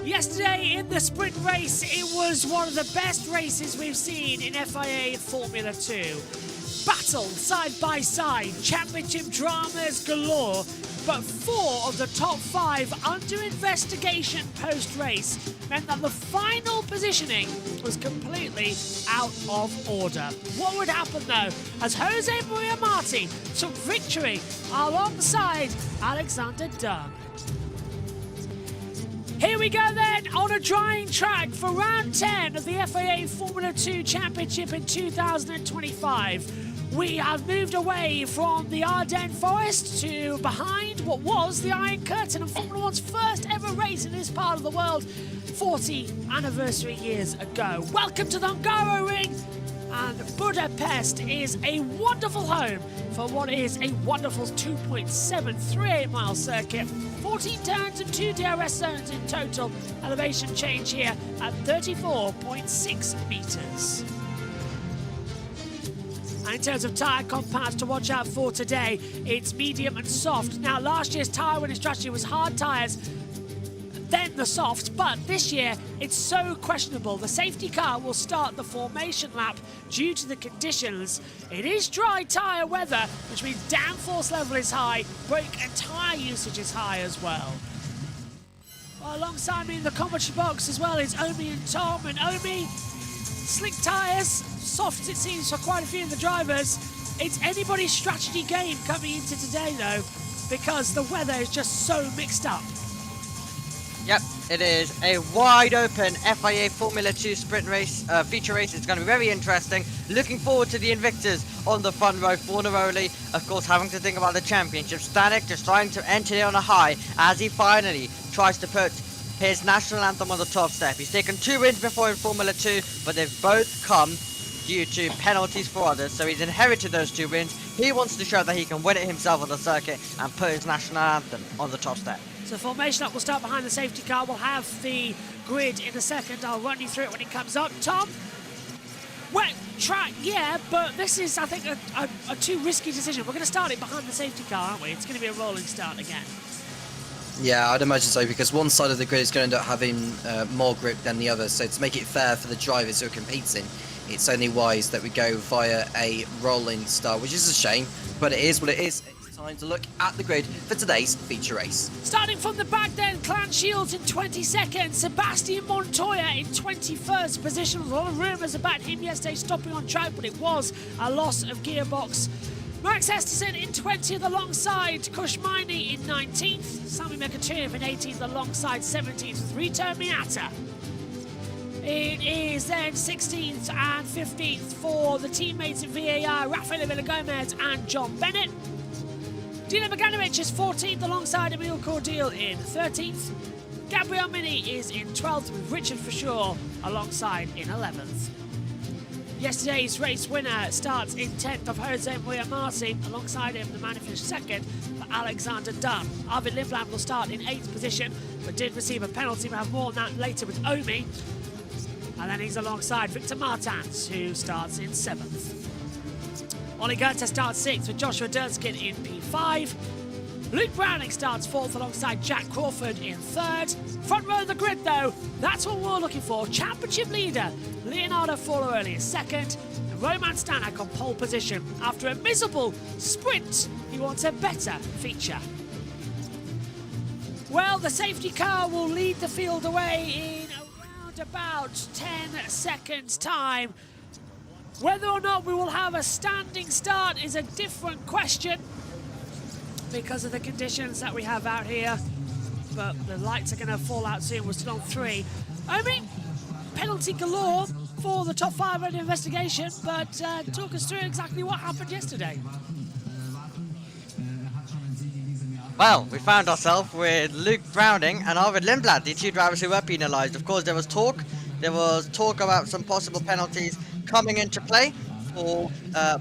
Yesterday in the sprint race, it was one of the best races we've seen in FIA Formula 2. Battled side by side, championship dramas galore, but 4 of the top 5 under investigation post-race meant that the final positioning was completely out of order. What would happen though, as Jose Maria Marti took victory alongside Alexander Dunn? Here we go then, on a drying track for round 10 of the FIA Formula 2 Championship in 2025. We have moved away from the Ardennes Forest to behind what was the Iron Curtain of Formula 1's first ever race in this part of the world 40 anniversary years ago. Welcome to the Hungaroring, and Budapest is a wonderful home for what is a wonderful 2.738 mile circuit. 14 turns and 2 DRS zones in total. Elevation change here at 34.6 metres. And in terms of tyre compounds to watch out for today, it's medium and soft. Now, last year's tyre winning strategy was hard tyres, then the softs, but this year it's so questionable. The safety car will start the formation lap due to the conditions. It is dry tyre weather, which means downforce level is high, brake and tyre usage is high as well. Alongside me in the commentary box as well is Omi and Tom. And Omi, slick tyres, soft it seems for quite a few of the drivers. It's anybody's strategy game coming into today though, because the weather is just so mixed up. Yep, it is a wide open FIA Formula 2 sprint race, feature race. It's going to be very interesting. Looking forward to the Invictors on the front row for Neroli. Of course, having to think about the championship. Stanek just trying to enter on a high as he finally tries to put his national anthem on the top step. He's taken 2 wins before in Formula 2, but they've both come due to penalties for others. So he's inherited those 2 wins. He wants to show that he can win it himself on the circuit and put his national anthem on the top step. So formation up will start behind the safety car. We'll have the grid in a second. I'll run you through it when it comes up. Tom? Wet track, yeah, but this is, I think, a too risky decision. We're going to start it behind the safety car, aren't we? It's going to be a rolling start again. Yeah, I'd imagine so, because one side of the grid is going to end up having more grip than the other. So to make it fair for the drivers who are competing, it's only wise that we go via a rolling start, which is a shame, but it is what it is. Time to look at the grid for today's feature race. Starting from the back then, Clan Shields in 22nd, Sebastian Montoya in 21st position. A lot of rumours about him yesterday stopping on track, but it was a loss of gearbox. Max Esterson in 20th alongside Kushmini in 19th, Sami Mekhachev in 18th alongside 17th with Rito Miata. It is then 16th and 15th for the teammates in VAR, Rafael Villagomez and John Bennett. Dino Beganovic is 14th alongside Emil Cordial in 13th. Gabriel Mini is in 12th with Richard Forshaw alongside in 11th. Yesterday's race winner starts in 10th of Jose Maria Marti. Alongside him, the man who finished 2nd for Alexander Dunn. Arvid Lindblad will start in 8th position, but did receive a penalty. We'll have more on that later with Omi. And then he's alongside Victor Martins, who starts in 7th. Ollie Goethe starts 6th with Joshua Durskin in P5. Luke Browning starts 4th alongside Jack Crawford in 3rd. Front row of the grid though, that's what we're looking for. Championship leader Leonardo Forlorelli is 2nd. And Roman Stanek on pole position. After a miserable sprint, he wants a better feature. Well, the safety car will lead the field away in around about 10 seconds time. Whether or not we will have a standing start is a different question because of the conditions that we have out here. But the lights are going to fall out soon. We're still on 3. I mean, penalty galore for the top 5 under investigation, but talk us through exactly what happened yesterday. Well, we found ourselves with Luke Browning and Arvid Lindblad, the two drivers who were penalised. Of course, there was talk about some possible penalties coming into play for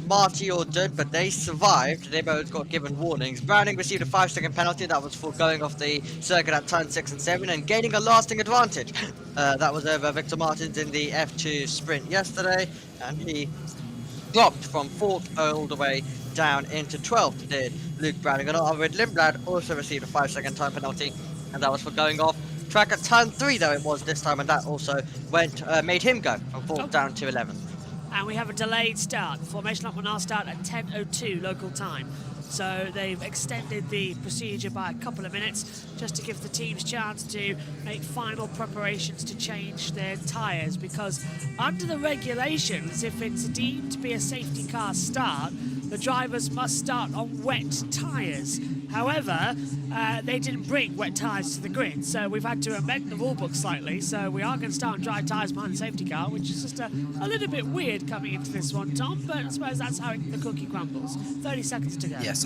Marty or Judd, but they survived. They both got given warnings. Browning received a 5-second penalty. That was for going off the circuit at turn 6 and 7 and gaining a lasting advantage. That was over Victor Martins in the F2 sprint yesterday, and he dropped from 4th all the way down into 12th, did Luke Browning. And Arvid Lindblad also received a 5-second time penalty, and that was for going off track at turn 3, though it was this time, and that also made him go from 4th down to 11th. And we have a delayed start. The formation lap will now start at 10:02 local time. So they've extended the procedure by a couple of minutes just to give the teams chance to make final preparations to change their tyres, because under the regulations, if it's deemed to be a safety car start, the drivers must start on wet tyres. However, they didn't bring wet tyres to the grid, so we've had to amend the rule book slightly. So we are going to start on dry tyres behind the safety car, which is just a little bit weird coming into this one, Tom, but I suppose that's how the cookie crumbles. 30 seconds to go. Yes,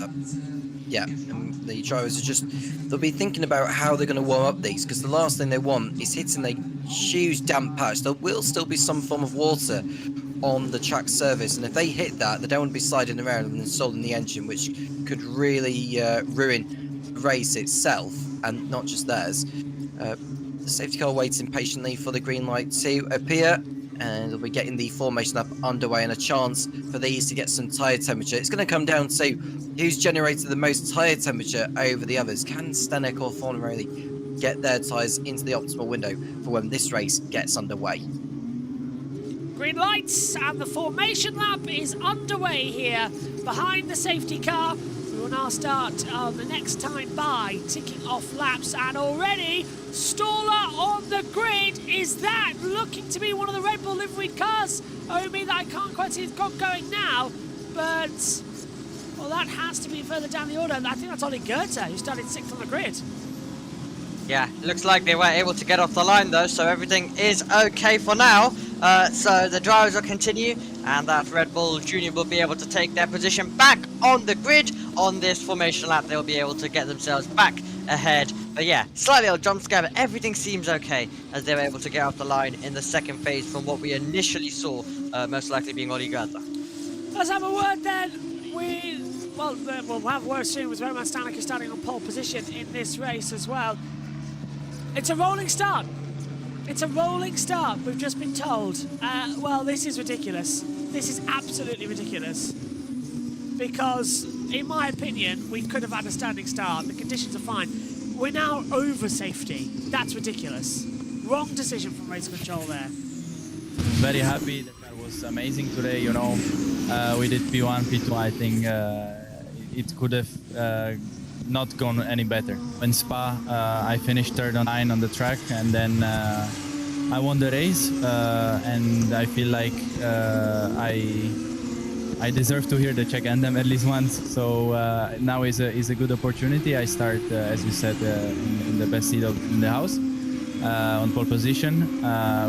yeah, and the drivers are they'll be thinking about how they're going to warm up these, because the last thing they want is hitting a huge damp patch. There will still be some form of water on the track surface, and if they hit that, they don't want to be sliding around and installing the engine, which could really ruin the race itself, and not just theirs. The safety car waiting patiently for the green light to appear, and they'll be getting the formation up underway, and a chance for these to get some tyre temperature. It's going to come down to who's generated the most tyre temperature over the others. Can Stanek or Fornaroli get their tyres into the optimal window for when this race gets underway? Green lights, and the formation lap is underway here behind the safety car. We will now start the next time by, ticking off laps, and already Staller on the grid. Is that looking to be one of the Red Bull liveried cars? Oh me, that I can't quite see it's got going now, but well, that has to be further down the order. I think that's Ollie Goethe, who started 6th on the grid. Yeah, looks like they were able to get off the line though, so everything is okay for now. So the drivers will continue, and that Red Bull Junior will be able to take their position back on the grid on this formation lap. They'll be able to get themselves back ahead. But yeah, slightly little jump scare, but everything seems okay as they were able to get off the line in the second phase from what we initially saw, most likely being Ollie Goethe. Let's have a word then. We'll have a word soon with Roman Stanek starting on pole position in this race as well. It's a rolling start. It's a rolling start, we've just been told. Well, this is ridiculous. This is absolutely ridiculous. Because, in my opinion, we could have had a standing start. The conditions are fine. We're now over safety. That's ridiculous. Wrong decision from race control there. Very happy. The car was amazing today, you know. We did P1, P2. I think it could have not gone any better. In Spa, I finished 3rd on 9 on the track, and then I won the race, and I feel like I deserve to hear the Czech anthem at least once. So now is a good opportunity. I start, as you said, in the best seat in the house, on pole position.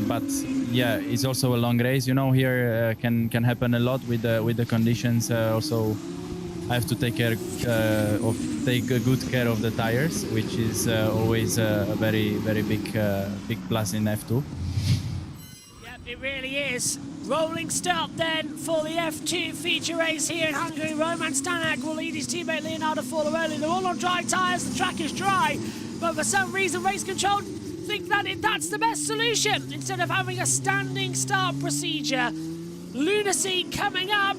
But yeah, it's also a long race. You know, here can happen a lot with the conditions. Also, I have to take a good care of the tires, which is always a very big plus in F2. Yep, it really is. Rolling start then for the F2 feature race here in Hungary. Roman Stanek will lead his teammate Leonardo Fornaroli. They're all on dry tyres, the track is dry, but for some reason race control think that that's the best solution instead of having a standing start procedure. Lunacy coming up.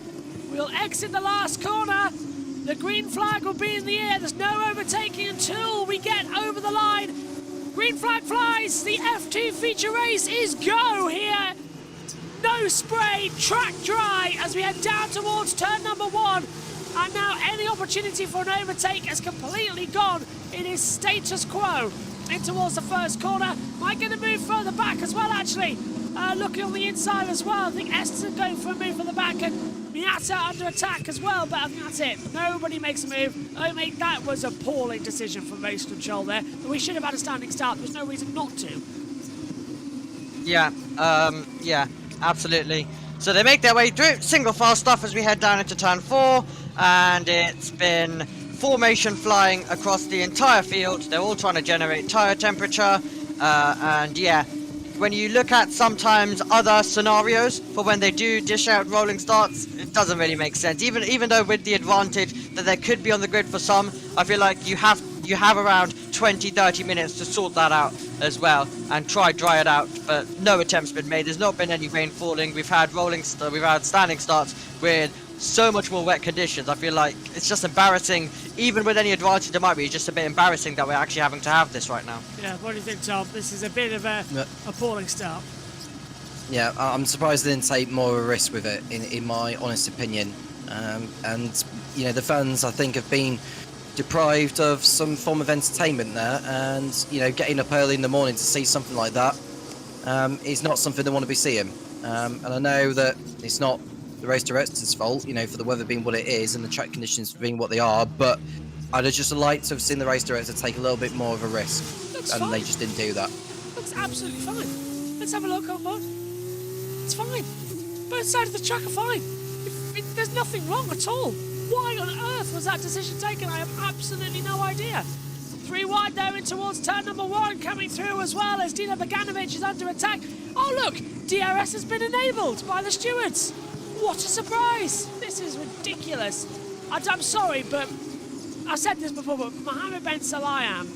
We'll exit the last corner. The green flag will be in the air. There's no overtaking until we get over the line. Green flag flies. The F2 feature race is go here. No spray, track dry as we head down towards turn number 1. And now any opportunity for an overtake has completely gone. It is status quo. In towards the first corner. Might get a move further back as well, actually. Looking on the inside as well. I think Esterson going for a move from the back, and Miata under attack as well, but I think that's it. Nobody makes a move. Oh mate, that was an appalling decision from race control there. But we should have had a standing start. There's no reason not to. Yeah, yeah, absolutely. So they make their way through single file stuff as we head down into turn 4, and it's been formation flying across the entire field. They're all trying to generate tire temperature, and yeah, when you look at sometimes other scenarios for when they do dish out rolling starts, it doesn't really make sense. Even though with the advantage that there could be on the grid for some, I feel like you have around 20-30 minutes to sort that out as well and dry it out. But no attempts been made. There's not been any rain falling. We've had standing starts with so much more wet conditions. I feel like it's just embarrassing. Even with any advantage there might be, it's just a bit embarrassing that we're actually having to have this right now. Yeah, what do you think, Tom? This is a bit of a appalling start. Yeah, I'm surprised they didn't take more of a risk with it, in my honest opinion. And, you know, the fans, I think, have been deprived of some form of entertainment there. And, you know, getting up early in the morning to see something like that is not something they want to be seeing. And I know that it's not the race director's fault, you know, for the weather being what it is and the track conditions being what they are, but I'd have just liked to have seen the race director take a little bit more of a risk. Looks and fine. They just didn't do that. Looks absolutely fine. Let's have a look on board. It's fine. Both sides of the track are fine. There's nothing wrong at all. Why on earth was that decision taken? I have absolutely no idea. 3 wide there in towards turn number 1, coming through as well as Dino Beganovic is under attack. Oh look, DRS has been enabled by the stewards. What a surprise! This is ridiculous. I'm sorry, but I've said this before, but Mohammed Ben Salayam,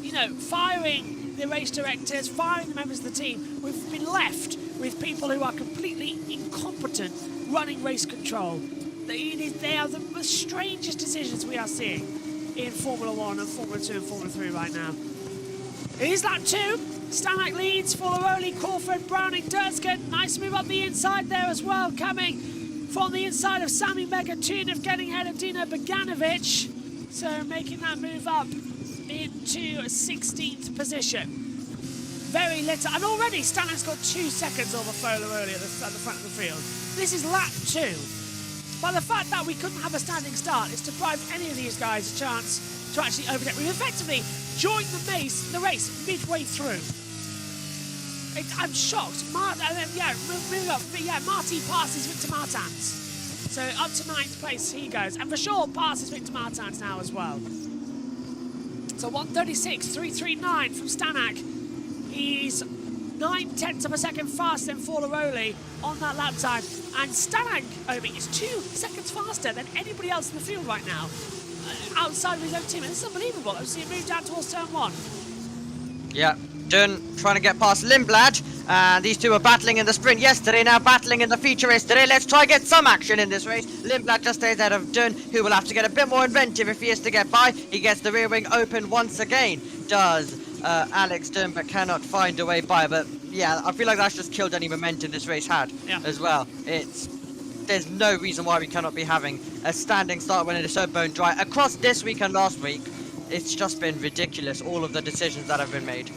you know, firing the race directors, firing the members of the team, we've been left with people who are completely incompetent running race control. They are the strangest decisions we are seeing in Formula 1 and Formula 2 and Formula 3 right now. It is lap 2. Stanek leads, Forlaroli, Crawford, Browning, Durskin. Nice move up the inside there as well, coming from the inside of Sami Megatunov, getting ahead of Dino Beganovic. So making that move up into 16th position. Very little, and already Stanek's got 2 seconds over Forlaroli at the front of the field. This is lap 2. By the fact that we couldn't have a standing start, it's deprived any of these guys a chance to actually overtake. We've effectively joined the race midway through. I'm shocked. Moving up. But yeah, Marty passes Victor Martins. So up to 9th place he goes. And for sure passes Victor Martins now as well. So 1:36.339 from Stanek. He's 9/10 of a second faster than Forlaroli on that lap time. And Stanek, Obi, is 2 seconds faster than anybody else in the field right now. Outside of his own team. And this is unbelievable. I've seen him move down towards turn 1. Yeah, Dun trying to get past Lindblad, and these two were battling in the sprint yesterday, now battling in the feature race today. Let's try get some action in this race. Lindblad just stays ahead of Dun, who will have to get a bit more inventive if he is to get by. He gets the rear wing open once again, does Alex Dun, but cannot find a way by. But yeah, I feel like that's just killed any momentum this race had as well. There's no reason why we cannot be having a standing start when it is so bone dry. Across this week and last week, it's just been ridiculous, all of the decisions that have been made.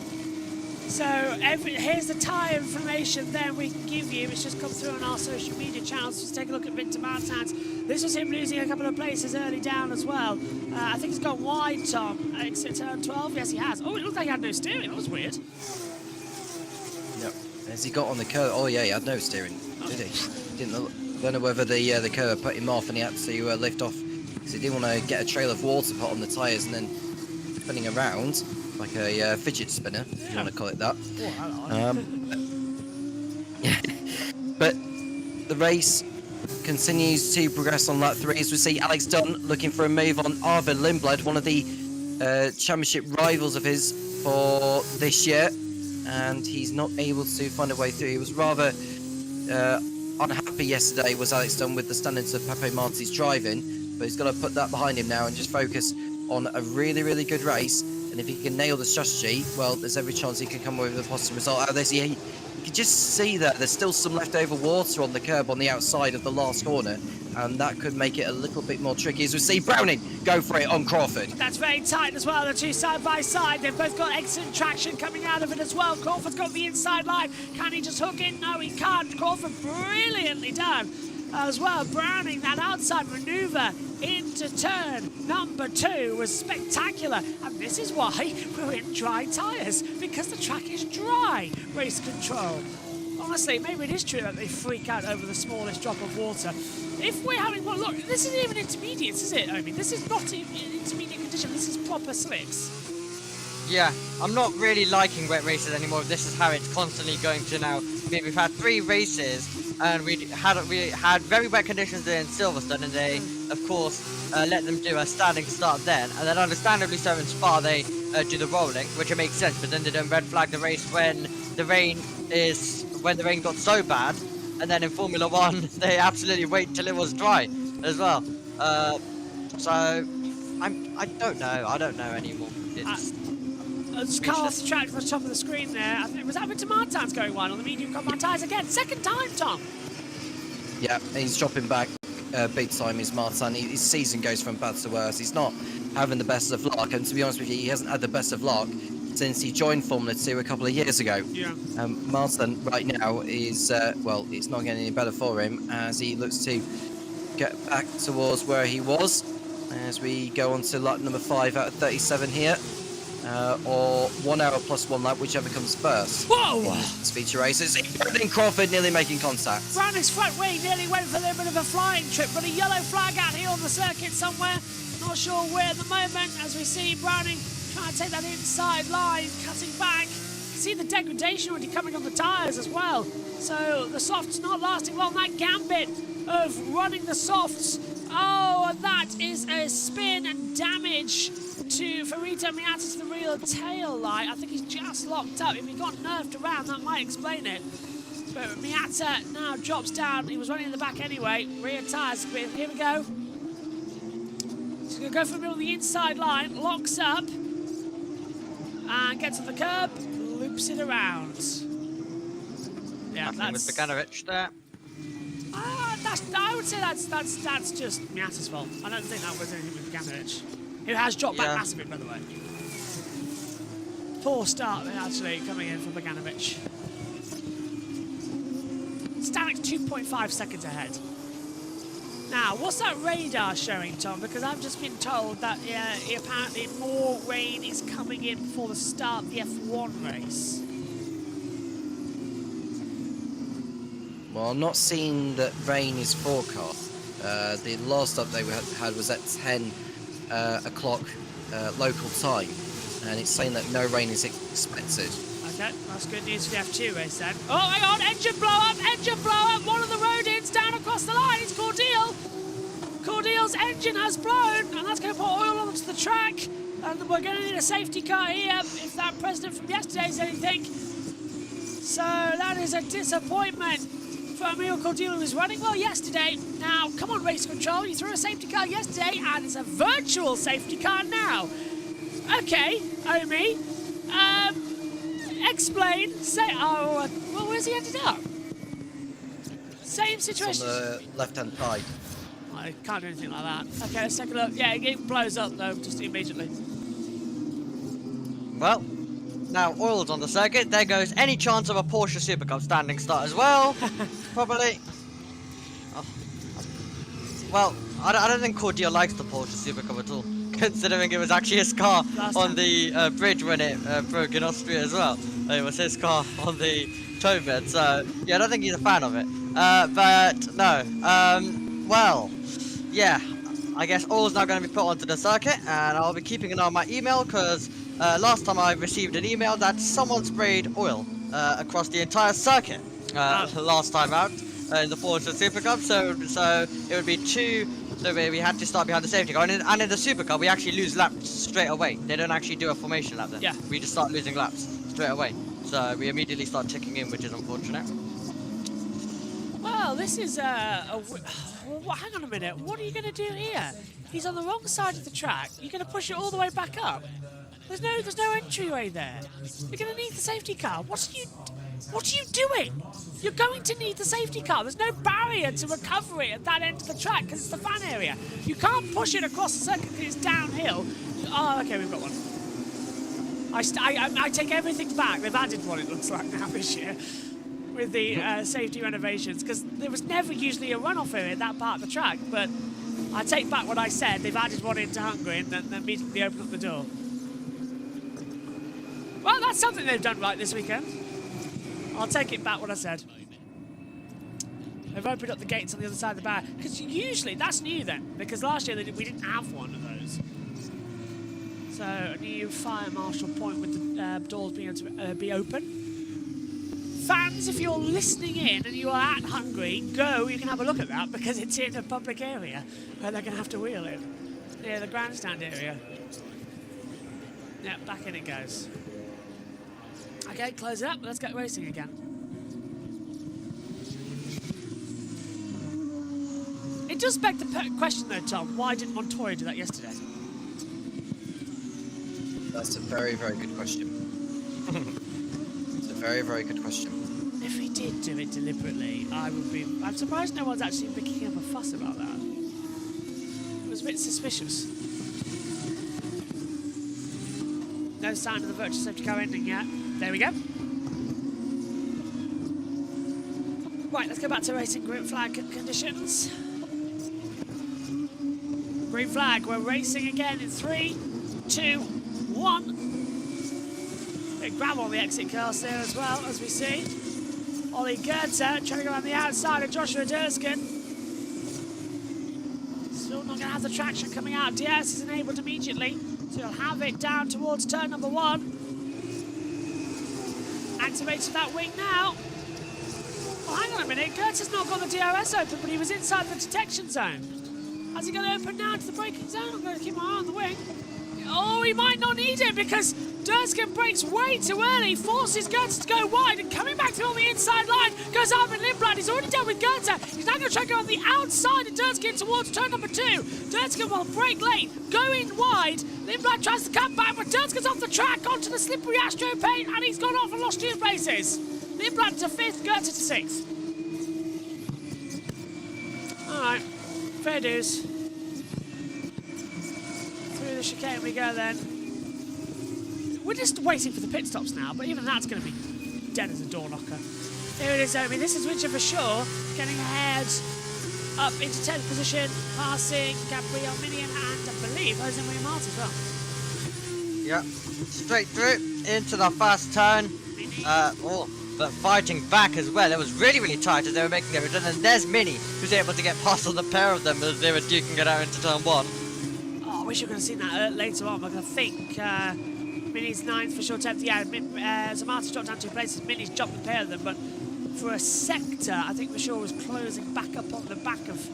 So here's the tyre information then we can give you. It's just come through on our social media channels. Just take a look at Victor Martins. This was him losing a couple of places early down as well. I think he's gone wide, Tom. Exit turn 12. Yes, he has. Oh, it looked like he had no steering. That was weird. Yep. Has he got on the curve? Oh yeah, he had no steering, did he? Don't know whether the curve put him off and he had to lift off because he didn't want to get a trail of water put on the tyres and then spinning around like a fidget spinner, if you want to call it that. But the race continues to progress on lap 3 as we see Alex Dun looking for a move on Arvid Lindblad, one of the championship rivals of his for this year, and he's not able to find a way through. He was rather unhappy yesterday, was Alex Dun, with the standards of Pepe Marti's driving, but he's got to put that behind him now and just focus on a really, really good race. And if he can nail the strategy, well, there's every chance he can come away with a positive result out of this. You can just see that there's still some leftover water on the curb on the outside of the last corner, and that could make it a little bit more tricky as we see Browning go for it on Crawford. That's very tight as well, the two side by side. They've both got excellent traction coming out of it as well. Crawford's got the inside line. Can he just hook in? No, he can't. Crawford brilliantly done as well. Browning, that outside maneuver into turn number 2 was spectacular, and this is why we're in dry tyres, because the track is dry. Race control. honestly, maybe it is true that they freak out over the smallest drop of water. If we're having, well, look, this isn't even intermediates, is it, Omi? This is not even intermediate condition. This is proper slicks. Yeah, I'm not really liking wet races anymore. This is how it's constantly going to now. We've had 3 races, and we had very wet conditions in Silverstone, and they, of course, let them do a standing start then, and then understandably so in Spa they do the rolling, which it makes sense. But then they don't red flag the race when the rain got so bad, and then in Formula 1 they absolutely wait till it was dry as well. So I don't know anymore. It's Car off the track from the top of the screen there. I think it was Abington Martin's going wide on the medium compound tyres again. Second time, Tom. Yeah, he's dropping back big time, is Martin. His season goes from bad to worse. He's not having the best of luck, and to be honest with you, he hasn't had the best of luck since he joined Formula 2 a couple of years ago. Yeah. Martin right now is, well, it's not getting any better for him as he looks to get back towards where he was as we go on to lap number 5 out of 37 here. Or 1 hour plus 1 lap, whichever comes first. Whoa! It's feature races. Brandon Crawford nearly making contact. Browning's front wing nearly went for a little bit of a flying trip, but a yellow flag out here on the circuit somewhere. Not sure where at the moment, as we see Browning trying to take that inside line, cutting back. See the degradation already coming on the tyres as well. So the softs not lasting long. That gambit of running the softs. Oh, and that is a spin and damage to Furito Miata to the rear tail light. I think he's just locked up. If he got nerfed around, that might explain it. But Miata now drops down. He was running in the back anyway. Rear tyres. Here we go. He's going to go for the middle of the inside line. Locks up. And gets to the curb. Loops it around. Yeah, Nothing with Bogdanovic there. I would say that's just Miata's fault. I don't think that was anything with Bogdanovic. Who has dropped back massively, by the way. Poor start, actually, coming in from Bogdanovic. Stanek's 2.5 seconds ahead. Now, what's that radar showing, Tom? Because I've just been told that apparently more rain is coming in before the start of the F1 race. Well, I'm not seeing that rain is forecast. The last update we had was at 10 o'clock local time, and it's saying that no rain is expected. Okay, that's good news for the F2 race then. Oh, hang on, engine blow up, engine blow up. One of the road-ins down across the line. It's Cordeal. Cordeal's engine has blown, and that's going to put oil onto the track. And we're going to need a safety car here if that president from yesterday is anything. So that is a disappointment for Emil Cordeal, who was running well yesterday. Now, come on, race control. You threw a safety car yesterday, and it's a virtual safety car now. Okay, Omi. Explain. Say, well, where's he ended up? Same situation. It's on the left-hand side. I can't do anything like that. Okay, let's take a look. Yeah, it blows up, though, just immediately. Well, now oil's on the circuit. There goes any chance of a Porsche Super Cup standing start as well. Probably. Oh. Well, I don't think Cordeal likes the Porsche Super Cup at all, considering it was actually his car on the bridge when it broke in Austria as well. It was his car on the tow bed, so yeah, I don't think he's a fan of it. But no, well, yeah, I guess oil's now going to be put onto the circuit, and I'll be keeping an eye on my email because last time I received an email that someone sprayed oil across the entire circuit last time out in the Porsche Super Cup, so it would be two. So we had to start behind the safety car, and in the Super Cup we actually lose laps straight away. They don't actually do a formation lap then. Yeah. We just start losing laps straight away. So we immediately start ticking in, which is unfortunate. Well, this is well, hang on a minute. What are you going to do here? He's on the wrong side of the track. You're going to push it all the way back up. There's no entryway there. You're going to need the safety car. What are you doing? You're going to need the safety car. There's no barrier to recovery at that end of the track because it's the fan area. You can't push it across the circuit because it's downhill. Oh, okay, we've got one. I take everything back. They've added one, it looks like, now this year with the safety renovations, because there was never usually a runoff area in that part of the track, but I take back what I said. They've added one into Hungary and then immediately opened up the door. Well, that's something they've done right this weekend. I'll take it back what I said. They've opened up the gates on the other side of the barrier. Because usually, that's new then. Because last year we didn't have one of those. So, a new fire marshal point with the doors being able to be open. Fans, if you're listening in and you are at Hungary, go, you can have a look at that because it's in a public area where they're going to have to wheel in. Near the grandstand area. Yeah, back in it goes. Okay, close it up. Let's get racing again. It does beg the question though, Tom, why didn't Montoya do that yesterday? That's a very, very good question. It's a very, very good question. If he did do it deliberately, I'm surprised no one's actually making up a fuss about that. It was a bit suspicious. No sign of the virtual safety car ending yet. There we go. Right, let's go back to racing green flag conditions. Green flag, we're racing again in 3, 2, 1. Big grab on the exit cars there as well, as we see. Ollie Goethe trying to go on the outside of Joshua Durskin. Still not going to have the traction coming out. DS is enabled immediately, so he'll have it down towards turn number 1. Activated that wing now. Oh, hang on a minute. Goethe has not got the DRS open, but he was inside the detection zone. Has he got to open now to the braking zone? I'm going to keep my eye on the wing. Oh, he might not need it because Durskin brakes way too early, forces Goethe to go wide, and coming back through on the inside line goes Armin Lindblad. He's already dealt with Goethe. He's now going to try to go on the outside of Durskin towards turn number 2. Durskin will brake late, going wide. Lindblad tries to come back, but Durskin's off the track onto the slippery Astro paint, and he's gone off and lost 2 places. Lindblad to 5th, Goethe to 6th. All right, fair dues. Through the chicane we go then. We're just waiting for the pit stops now, but even that's going to be dead as a door knocker. Here it is, Omi. This is Richard for sure, getting ahead up into 10th position, passing Gabriel Minion and I believe Jose Maria Martin as well. Yeah, straight through into the first turn. But fighting back as well. It was really, really tight as they were making their return. And there's Mini, who's able to get past on the pair of them as they were duking it out into turn 1. Oh, I wish you could have seen that later on, because I think Mini's 9th for sure 10th. Yeah, so Martin's dropped down 2 places. Mini's jumped the pair of them, but for a sector, I think for sure was closing back up on the back of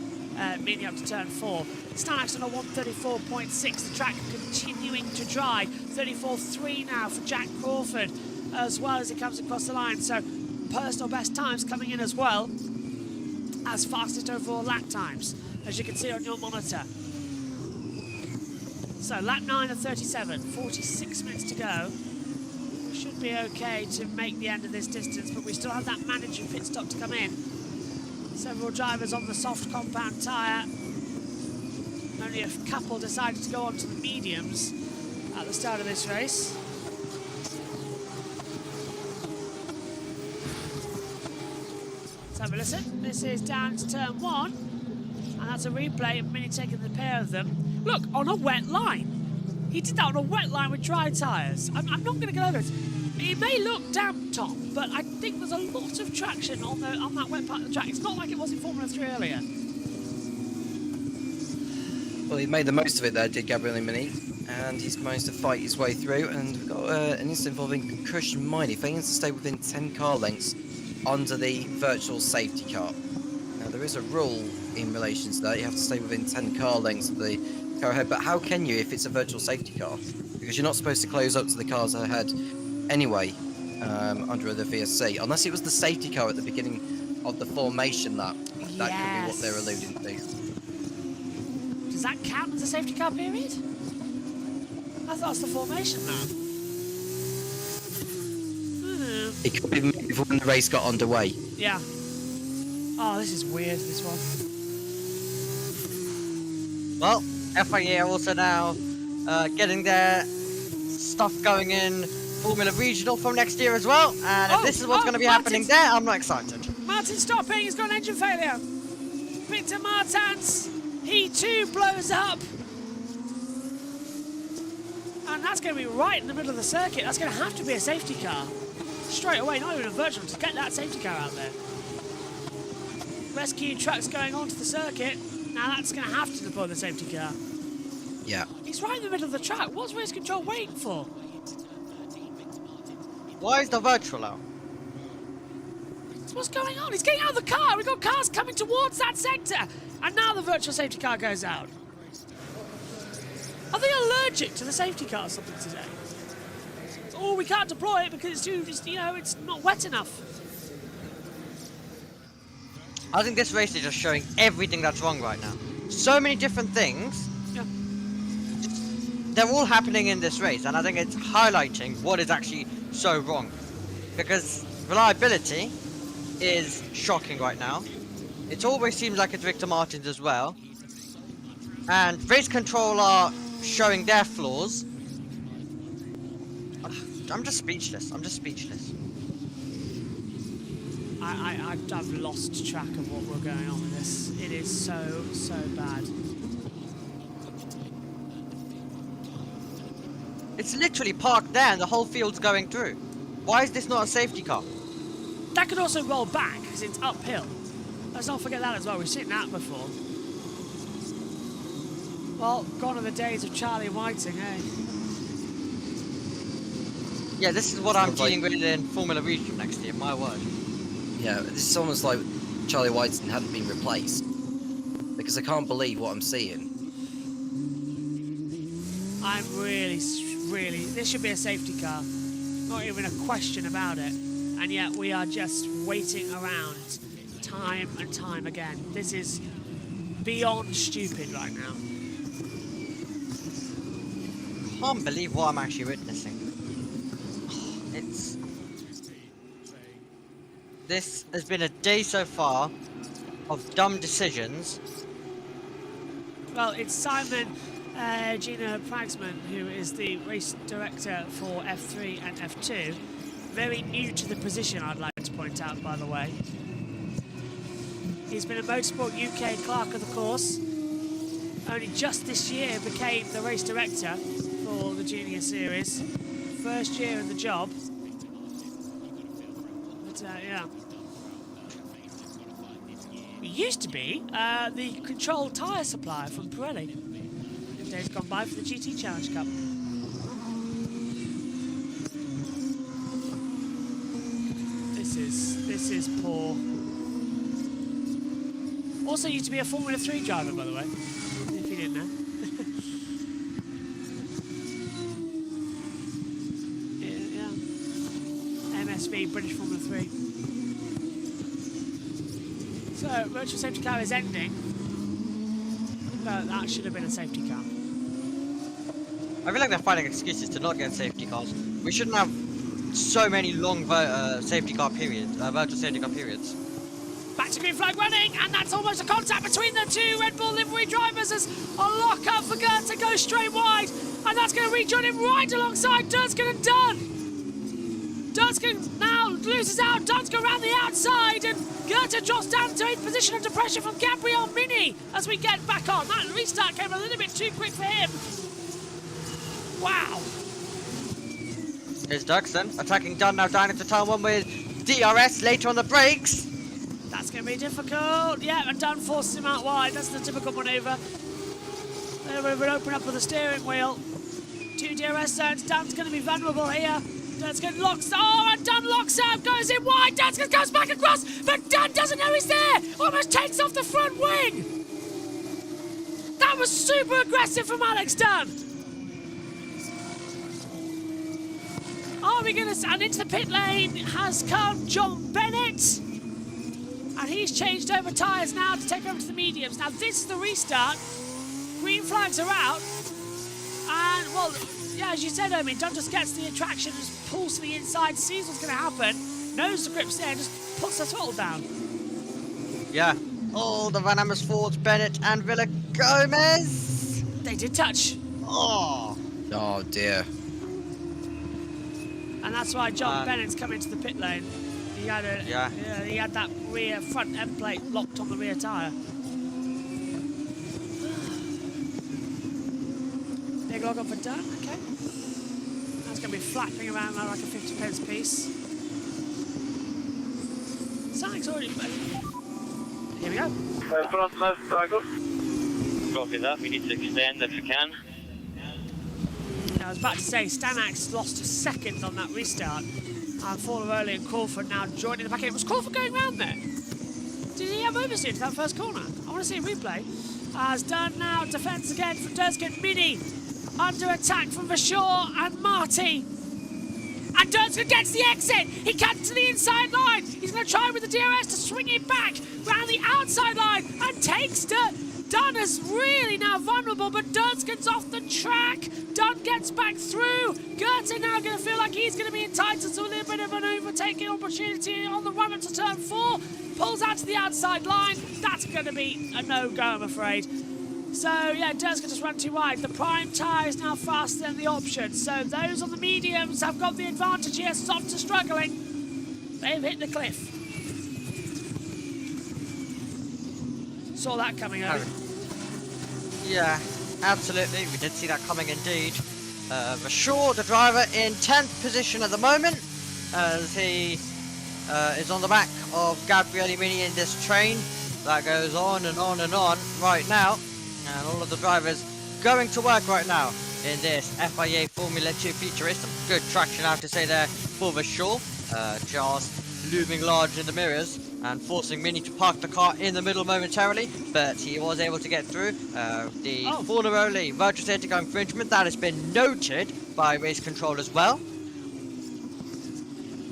Mini up to turn 4. Stanak's on a 134.6. The track continuing to dry. 34.3 now for Jack Crawford, as well as he comes across the line. So personal best times coming in as well as fastest overall lap times, as you can see on your monitor. So lap 9 of 37, 46 minutes to go. We should be okay to make the end of this distance, but we still have that mandatory pit stop to come in. Several drivers on the soft compound tyre. Only a couple decided to go on to the mediums at the start of this race. Let's have a listen. This is down to turn 1, and that's a replay of Mini taking the pair of them. Look, on a wet line. He did that on a wet line with dry tyres. I'm not going to go over it. It may look damp, Tom, but I think there's a lot of traction on that wet part of the track. It's not like it was in Formula 3 earlier. Well, he made the most of it there, did Gabriele Mini, and he's managed to fight his way through, and we've got an incident involving Christian Miney, failing to stay within 10 car lengths under the virtual safety car. Now, there is a rule in relation to that. You have to stay within 10 car lengths of the car ahead, but how can you if it's a virtual safety car? Because you're not supposed to close up to the cars ahead anyway, under the VSC, unless it was the safety car at the beginning of the formation. That could be what they're alluding to. Does that count as a safety car period? I thought it was the formation now. It could be when the race got underway. Yeah. Oh, this is weird, this one. Well, FIA are also now getting their stuff going in Formula Regional from next year as well. And if this is what's going to be happening there, I'm not excited. Martin stopping, he's got an engine failure. Victor Martins, he too blows up. And that's going to be right in the middle of the circuit. That's going to have to be a safety car. straight away, not even a virtual, to get that safety car out there. Rescue trucks going onto the circuit. Now that's going to have to deploy the safety car. Yeah. He's right in the middle of the track. What's race control waiting for? Why is the virtual out? What's going on? He's getting out of the car. We've got cars coming towards that sector. And now the virtual safety car goes out. Are they allergic to the safety car or something today? Oh, we can't deploy it because it's too, you know, it's not wet enough. I think this race is just showing everything that's wrong right now. So many different things. Yeah. They're all happening in this race, and I think it's highlighting what is actually so wrong. Because reliability is shocking right now. It always seems like it's Victor Martins as well. And race control are showing their flaws. I'm just speechless. I'm just speechless. I've lost track of what we're going on with this. It is so bad. It's literally parked there and the whole field's going through. Why is this not a safety car? That could also roll back because it's uphill. Let's not forget that as well. We've seen that before. Well, gone are the days of Charlie Whiting, eh? Yeah, this is what I'm Sounds like- dealing with in Formula Region next year, my word. Yeah, this is almost like Charlie Whiting hadn't been replaced. Because I can't believe what I'm seeing. I'm really, this should be a safety car. Not even a question about it. And yet we are just waiting around time and time again. This is beyond stupid right now. Can't believe what I'm actually witnessing. This has been a day so far of dumb decisions. Well, it's Simon Gina Pragsman, who is the race director for F3 and F2. Very new to the position, I'd like to point out, by the way. He's been a Motorsport UK clerk of the course. Only just this year became the race director for the junior series. First year in the job. But yeah. He used to be the controlled tyre supplier from Pirelli. Days gone by for the GT Challenge Cup. This is poor. Also used to be a Formula 3 driver, by the way, if you didn't know. yeah. MSV, British Formula 3. So, virtual safety car is ending. But that should have been a safety car. I feel like they're finding excuses to not get safety cars. We shouldn't have so many long safety car periods, virtual safety car periods. Back to green flag running, and that's almost a contact between the two Red Bull livery drivers as a lock-up for Gert to go straight wide. And that's going to rejoin him right alongside Dunscan and Dunn. Dunscan now loses out, Dunscan around the outside, and Goethe drops down to 8th position under pressure from Gabriel Mini as we get back on. That restart came a little bit too quick for him. Wow. Here's Dunscan attacking Dunn now down into turn 1 with DRS later on the brakes. That's going to be difficult. Yeah, and Dunn forces him out wide. That's the typical manoeuvre. They would open up with the steering wheel. 2 DRS zones. Dunn's going to be vulnerable here. Dunscan locks. Oh, and Dunn locks out. Goes in wide. Dunscan goes back across. But Dunn doesn't know he's there. Almost takes off the front wing. That was super aggressive from Alex Dunn. Are we going to... And into the pit lane has come John Bennett. And he's changed over tyres now to take over to the mediums. Now this is the restart. Green flags are out. And, well, yeah, as you said, I mean, Dunn just gets the attraction, just pulls to the inside, sees what's going to happen, knows the grip's there, just puts the throttle down. Yeah. Oh, the Van Amersfoort, Bennett and Villa Gomez. They did touch. Oh. Oh dear. And that's why John Bennett's come into the pit lane. He had he had that rear front end plate locked on the rear tyre. Big log up for Dunn, okay. That's going to be flapping around like a 50 pence piece. Stanac's already... Here we go. Front left, Tiger. Copy that. We need to extend if we can. I was about to say, Stanac's lost a second on that restart. And Fornaroli and Crawford now joining the back end. Was Crawford going round there? Did he have oversteer to that first corner? I want to see a replay. As done now, defence again from Durskin. Mini under attack from Vashaw and Marty. And Durskin gets the exit. He cuts to the inside line. He's going to try with the DRS to swing it back round the outside line and takes to... Dunn is really now vulnerable, but Durskin's off the track. Dunn gets back through. Goethe now going to feel like he's going to be entitled to a little bit of an overtaking opportunity on the run into turn 4. Pulls out to the outside line. That's going to be a no-go, I'm afraid. So, yeah, Durskin just ran too wide. The prime tyre is now faster than the option. So those on the mediums have got the advantage here. Softs are struggling. They've hit the cliff. Saw that coming over. Yeah, absolutely. We did see that coming indeed. Vashaw, the driver, in 10th position at the moment, as he is on the back of Gabriele Mini in this train. That goes on and on and on right now. And all of the drivers going to work right now in this FIA Formula 2 feature race. Some good traction, I have to say, there for Vashaw. Just looming large in the mirrors and forcing Mini to park the car in the middle momentarily, but he was able to get through. The Fornaroli virtual safety car infringement, that has been noted by race control as well.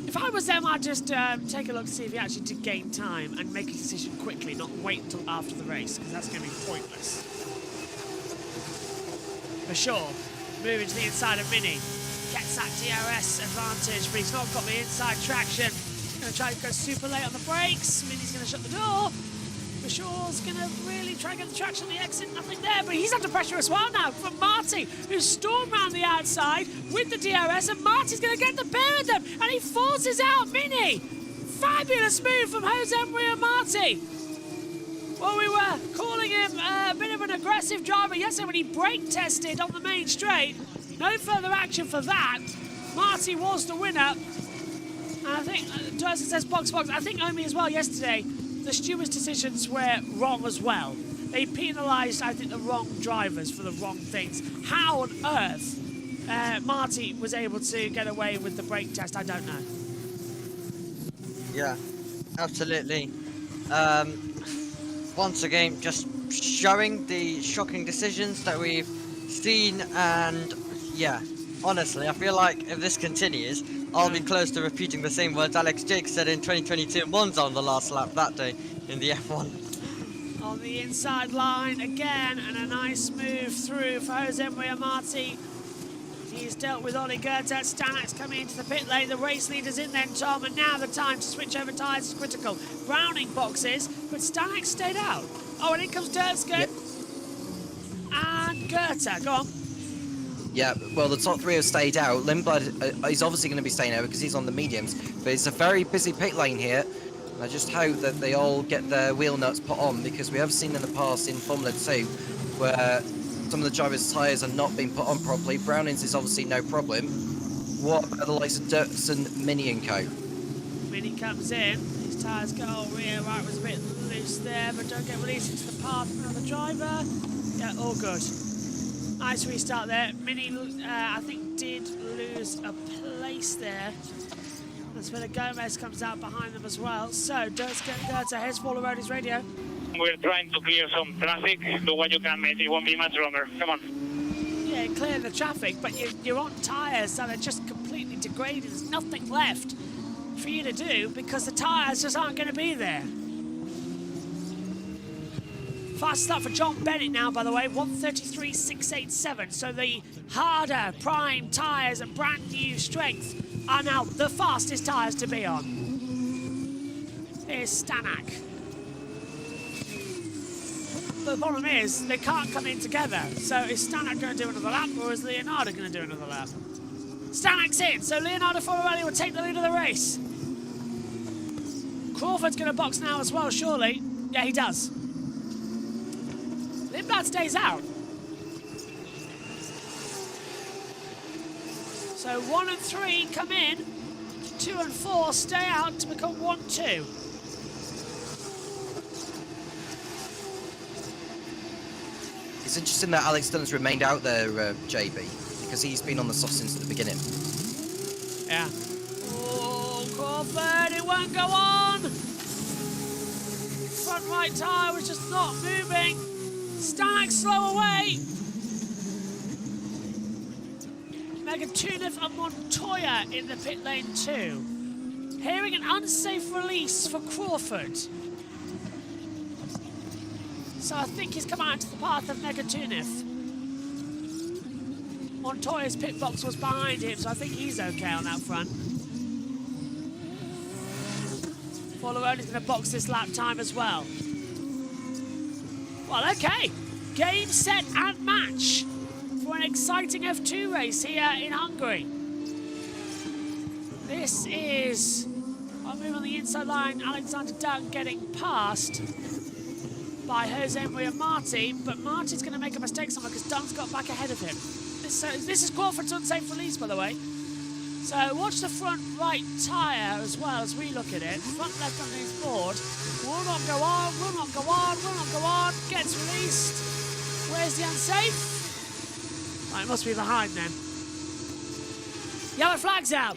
If I was them, I'd just take a look to see if he actually did gain time and make a decision quickly, not wait until after the race, because that's going to be pointless. For sure, moving to the inside of Mini. Gets that DRS advantage, but he's not got the inside traction. Going to try to go super late on the brakes. Mini's going to shut the door. Bashaw's going to really try and get the traction on the exit. Nothing there, but he's under pressure as well now from Marty, who's stormed around the outside with the DRS, and Marty's going to get the pair of them, and he forces out Mini. Fabulous move from Jose Maria Marty. Well, we were calling him a bit of an aggressive driver yesterday when he brake tested on the main straight. No further action for that. Marty was the winner. And I think, Durskin says box. I think Omi as well yesterday, the stewards' decisions were wrong as well. They penalised, I think, the wrong drivers for the wrong things. How on earth Marty was able to get away with the brake test, I don't know. Yeah, absolutely. Once again, just showing the shocking decisions that we've seen, and yeah, honestly, I feel like if this continues, I'll be close to repeating the same words Alex Jake said in 2022 Monza on the last lap that day in the F1. On the inside line again, and a nice move through for Jose Maria Marti. He's dealt with Ollie Goethe. Stanac's coming into the pit lane. The race leader's in then, Tom, and now the time to switch over tyres is critical. Browning boxes, but Stanac stayed out. Oh, and in comes Durskin. Yep. And Goethe, go on. Yeah, well, the top three have stayed out. Lindblad is obviously going to be staying out because he's on the mediums, but it's a very busy pit lane here. And I just hope that they all get their wheel nuts put on, because we have seen in the past in Formula 2 where some of the drivers' tyres are not being put on properly. Browning's is obviously no problem. What about the likes of Dirksen, Mini and Co? Mini comes in. His tyres go rear right, was a bit loose there, but don't get released into the path of another driver. Yeah, all good. Nice restart there. Mini, I think, did lose a place there. That's where the Gomez comes out behind them as well. So, Durskin Goethe, here's Waller Road, his radio. We're trying to clear some traffic. Do what you can, mate. It won't be much longer. Come on. Yeah, clear the traffic, but you're on tyres that are just completely degraded. There's nothing left for you to do because the tyres just aren't going to be there. Fast start for John Bennett now, by the way, 133.687. So the harder prime tyres and brand new strength are now the fastest tyres to be on. Here's Stanac. But the problem is, they can't come in together. So is Stanac going to do another lap, or is Leonardo going to do another lap? Stanac's in, so Leonardo Fornaroli will take the lead of the race. Crawford's going to box now as well, surely. Yeah, he does. Lindblad stays out. So 1 and 3 come in, 2 and 4 stay out to become 1-2. It's interesting that Alex Dunn's remained out there, JB, because he's been on the soft since the beginning. Yeah. Oh, Crawford, it won't go on! Front right tyre was just not moving. Stanek slow away. Megatunif and Montoya in the pit lane too. Hearing an unsafe release for Crawford. So I think he's come out into the path of Megatunif. Montoya's pit box was behind him, so I think he's okay on that front. Follow-Only's going to box this lap time as well. Well, okay. Game, set, and match for an exciting F2 race here in Hungary. This is, I'll move on the inside line, Alexander Dunn getting passed by Jose Maria Marti, but Marti's going to make a mistake somewhere because Dunn's got back ahead of him. This is Crawford's unsafe release, by the way. So watch the front right tyre as well as we look at it. Front left on his board. Will not go on, will not go on, will not go on. Gets released. Where's the unsafe? Oh, it must be behind then. Yellow flag's out.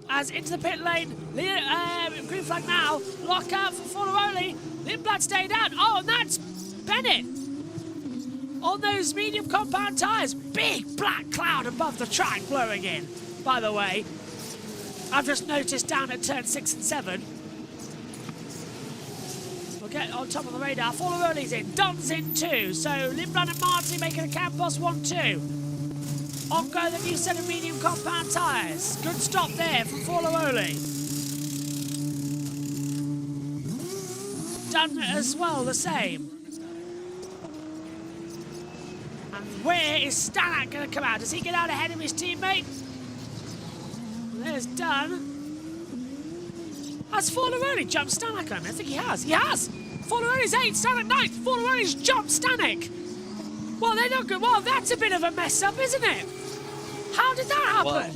As into the pit lane, green flag now. Lockout for Follow-Only. Lindblad stayed out. Oh, and that's Bennett. On those medium compound tyres. Big black cloud above the track blowing in, by the way. I've just noticed down at turn 6 and 7. We'll get on top of the radar. Follow-Only's in. Dunn's in too. So Lindblad and Martin making a Campos 1-2. On go the new set of medium compound tyres. Good stop there from Follow-Only. Dunn as well, the same. And where is Stanek going to come out? Does he get out ahead of his teammate? There's Dunn. Has Follow-Only jumped Stanek on him? I think he has. He has! Follow-Only's 8th, Stanek 9th. Follow-Only's jumped Stanek. Well, they're not good. Well, that's a bit of a mess up, isn't it? How did that happen?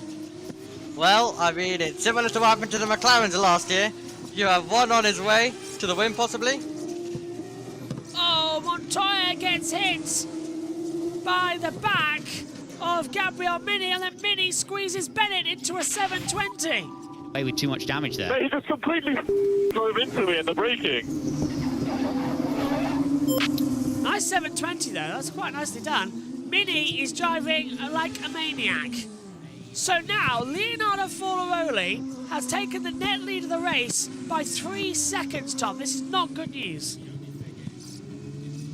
Well, I mean, it's similar to what happened to the McLarens last year. You have one on his way to the win, possibly. Oh, Montoya gets hit by the back of Gabriel Mini, and then Mini squeezes Bennett into a 720. With too much damage there. He just completely drove into me in the braking. Nice 720 though, that's quite nicely done. Mini is driving like a maniac. So now, Leonardo Follow-Only has taken the net lead of the race by 3 seconds, Tom. This is not good news.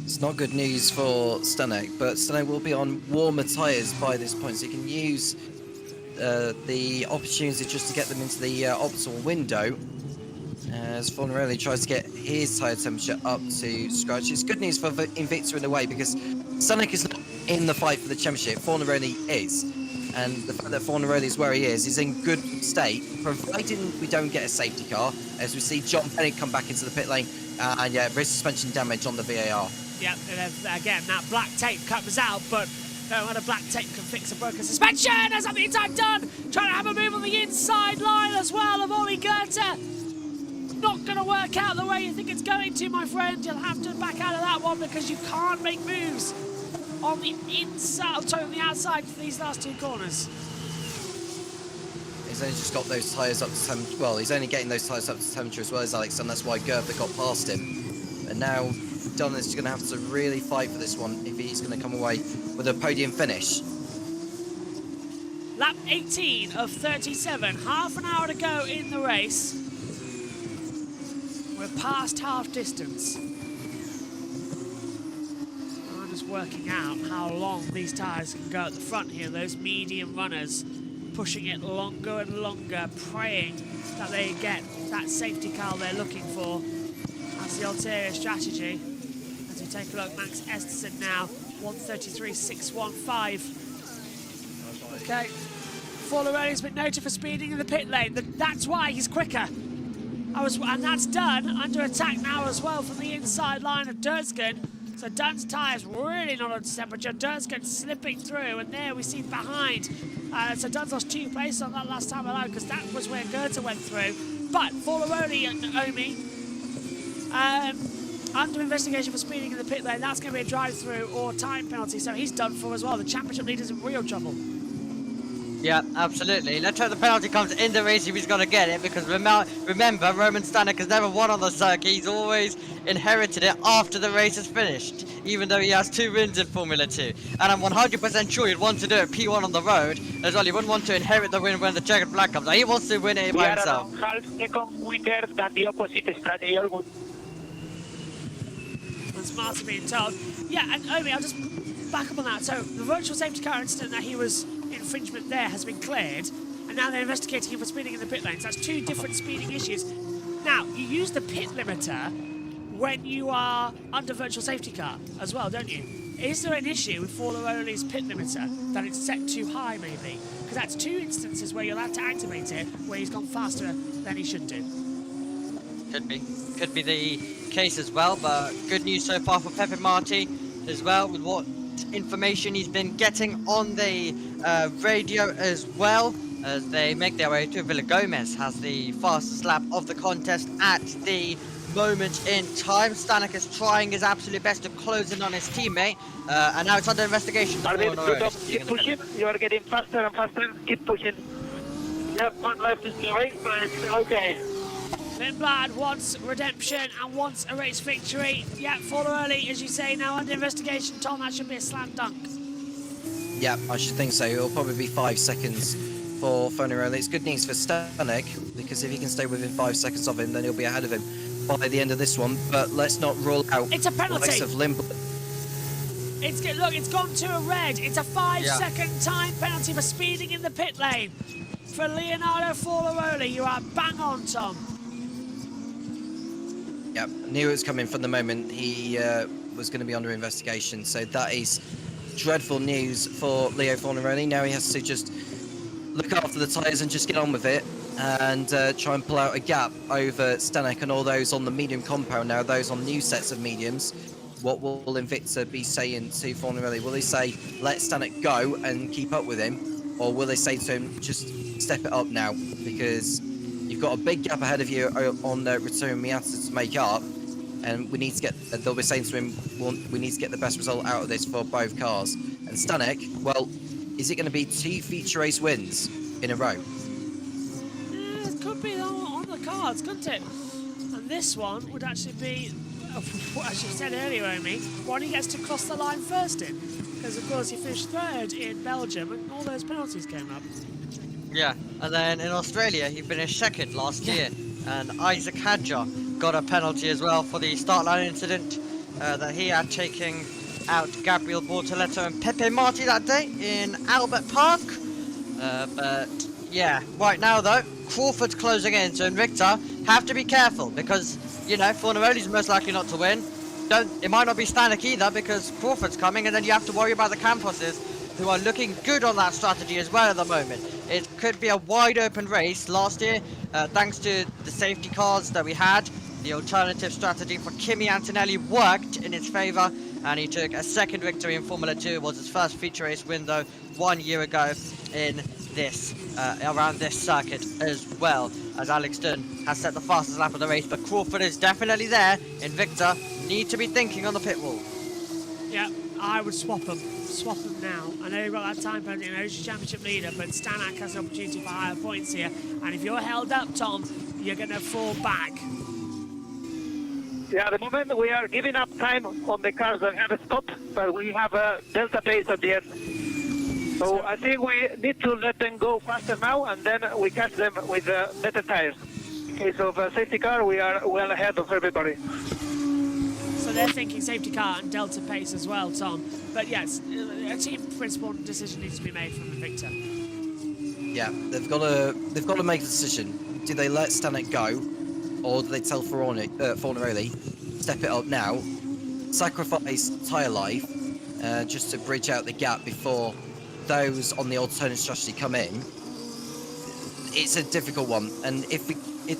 It's not good news for Stanek, but Stanek will be on warmer tyres by this point, so he can use the opportunity just to get them into the optimal window. As Follow-Only tries to get his tyre temperature up to scratch. It's good news for Invicta in a way, because Stanek is not in the fight for the championship. Follow-Only is. And the fact that Follow-Only is where he is in good state, providing we don't get a safety car, as we see John Bennett come back into the pit lane, and yeah, rear suspension damage on the VAR. Yep, and again, that black tape comes out, but no other black tape can fix a broken suspension. As on the inside Dunn, trying to have a move on the inside line as well of Ollie Goethe. Not going to work out the way you think it's going to, my friend. You'll have to back out of that one because you can't make moves on the inside, sorry, on the outside for these last 2 corners. He's only just got those tyres up to temperature. Well, he's only getting those tyres up to temperature as well as Alex, and that's why Goethe got past him. And now Dunn is going to have to really fight for this one if he's going to come away with a podium finish. Lap 18 of 37, half an hour to go in the race. We're past half distance. I'm just working out how long these tyres can go at the front here. Those medium runners pushing it longer and longer, praying that they get that safety car they're looking for. That's the ulterior strategy. As we take a look, Max Esterson now, 133.615. Okay. Follow-Only's been noted for speeding in the pit lane. That's why he's quicker. And that's Dunn under attack now as well from the inside line of Durskin. So Dunn's tyres really not on temperature. Durskin slipping through, and there we see behind. So Dunn's lost 2 places on that last time around because that was where Goethe went through. But Follow-Only and Naomi, under investigation for speeding in the pit lane. That's going to be a drive-through or time penalty, so he's done for as well. The championship leader's in real trouble. Yeah, absolutely. Let's hope the penalty comes in the race if he's going to get it, because remember, Roman Stanek has never won on the circuit. He's always inherited it after the race is finished, even though he has 2 wins in Formula 2. And I'm 100% sure he'd want to do it P1 on the road as well. He wouldn't want to inherit the win when the checkered flag comes out. He wants to win it by himself. We are around half-second quicker than the opposite strategy. All good. That's Martin being told. Yeah, and Omi, I'll just back up on that. So the virtual safety car incident that he was infringement there has been cleared, and now they're investigating him for speeding in the pit lane. So that's 2 different speeding issues. Now, you use the pit limiter when you are under virtual safety car as well, don't you? Is there an issue with Forlaroli's pit limiter that it's set too high, maybe? Because that's 2 instances where you're allowed to activate it, where he's gone faster than he should do. Could be the case as well, but good news so far for Pepe Marti as well, with what information he's been getting on the radio as well, as they make their way to Villa Gomez. Has the fastest lap of the contest at the moment in time. Stanek is trying his absolute best to close in on his teammate, and now it's under investigation. Keep pushing. You are getting faster and faster. Keep pushing. Yep, 1 left is the race, but it's okay. Lindblad wants redemption and wants a race victory. Yeah, Forlaroli, as you say, now under investigation. Tom, that should be a slam dunk. Yeah, I should think so. It'll probably be 5 seconds for Forlaroli. It's good news for Stanek, because if he can stay within 5 seconds of him, then he'll be ahead of him by the end of this one. But let's not rule out it's a penalty. of Lindblad. Look, it's gone to a red. It's a 5-second time penalty for speeding in the pit lane. For Leonardo Forlaroli, you are bang on, Tom. Yep, knew it was coming from the moment he was going to be under investigation. So that is dreadful news for Leo Forlaroli. Now he has to just look after the tyres and just get on with it, and try and pull out a gap over Stanek and all those on the medium compound now, those on new sets of mediums. What will Invicta be saying to Forlaroli? Will they say, let Stanek go and keep up with him? Or will they say to him, just step it up now? Because you've got a big gap ahead of you on return Miata to make up, and we need to get. They'll be saying to him, we need to get the best result out of this for both cars. And Stanek, well, is it going to be 2 feature race wins in a row? Yeah, it could be on the cards, couldn't it? And this one would actually be, as you said earlier, Amy, one he gets to cross the line first in, because of course he finished 3rd in Belgium, and all those penalties came up. Yeah, and then in Australia he finished 2nd last year, and Isaac Hadjar got a penalty as well for the start line incident that he had, taking out Gabriel Bortoletto and Pepe Marti that day in Albert Park. But yeah, right now though, Crawford's closing in, so Invicta have to be careful, because, you know, Forlaroli's most likely not to win. It might not be Stanek either, because Crawford's coming, and then you have to worry about the Camposes, who are looking good on that strategy as well at the moment. It could be a wide open race. Last year, thanks to the safety cars that we had, the alternative strategy for Kimi Antonelli worked in his favour, and he took a 2nd victory in Formula 2. It was his first feature race win though 1 year ago in this, around this circuit as well, as Alex Dunn has set the fastest lap of the race. But Crawford is definitely there. Invicta need to be thinking on the pit wall. Yeah, I would swap them. Swap them now. I know you've got that time penalty, I know he's your championship leader, but Stanek has an opportunity for higher points here. And if you're held up, Tom, you're going to fall back. Yeah, at the moment we are giving up time on the cars that have stopped, but we have a delta pace at the end. So I think we need to let them go faster now, and then we catch them with better tires. In case of a safety car, we are well ahead of everybody. So they're thinking safety car and delta pace as well, Tom. But yes, a team principle decision needs to be made from Invicta. Yeah, they've got to make a decision. Do they let Stanek go, or do they tell Forlaroli, step it up now, sacrifice tyre life, just to bridge out the gap before those on the alternate strategy come in? It's a difficult one, and if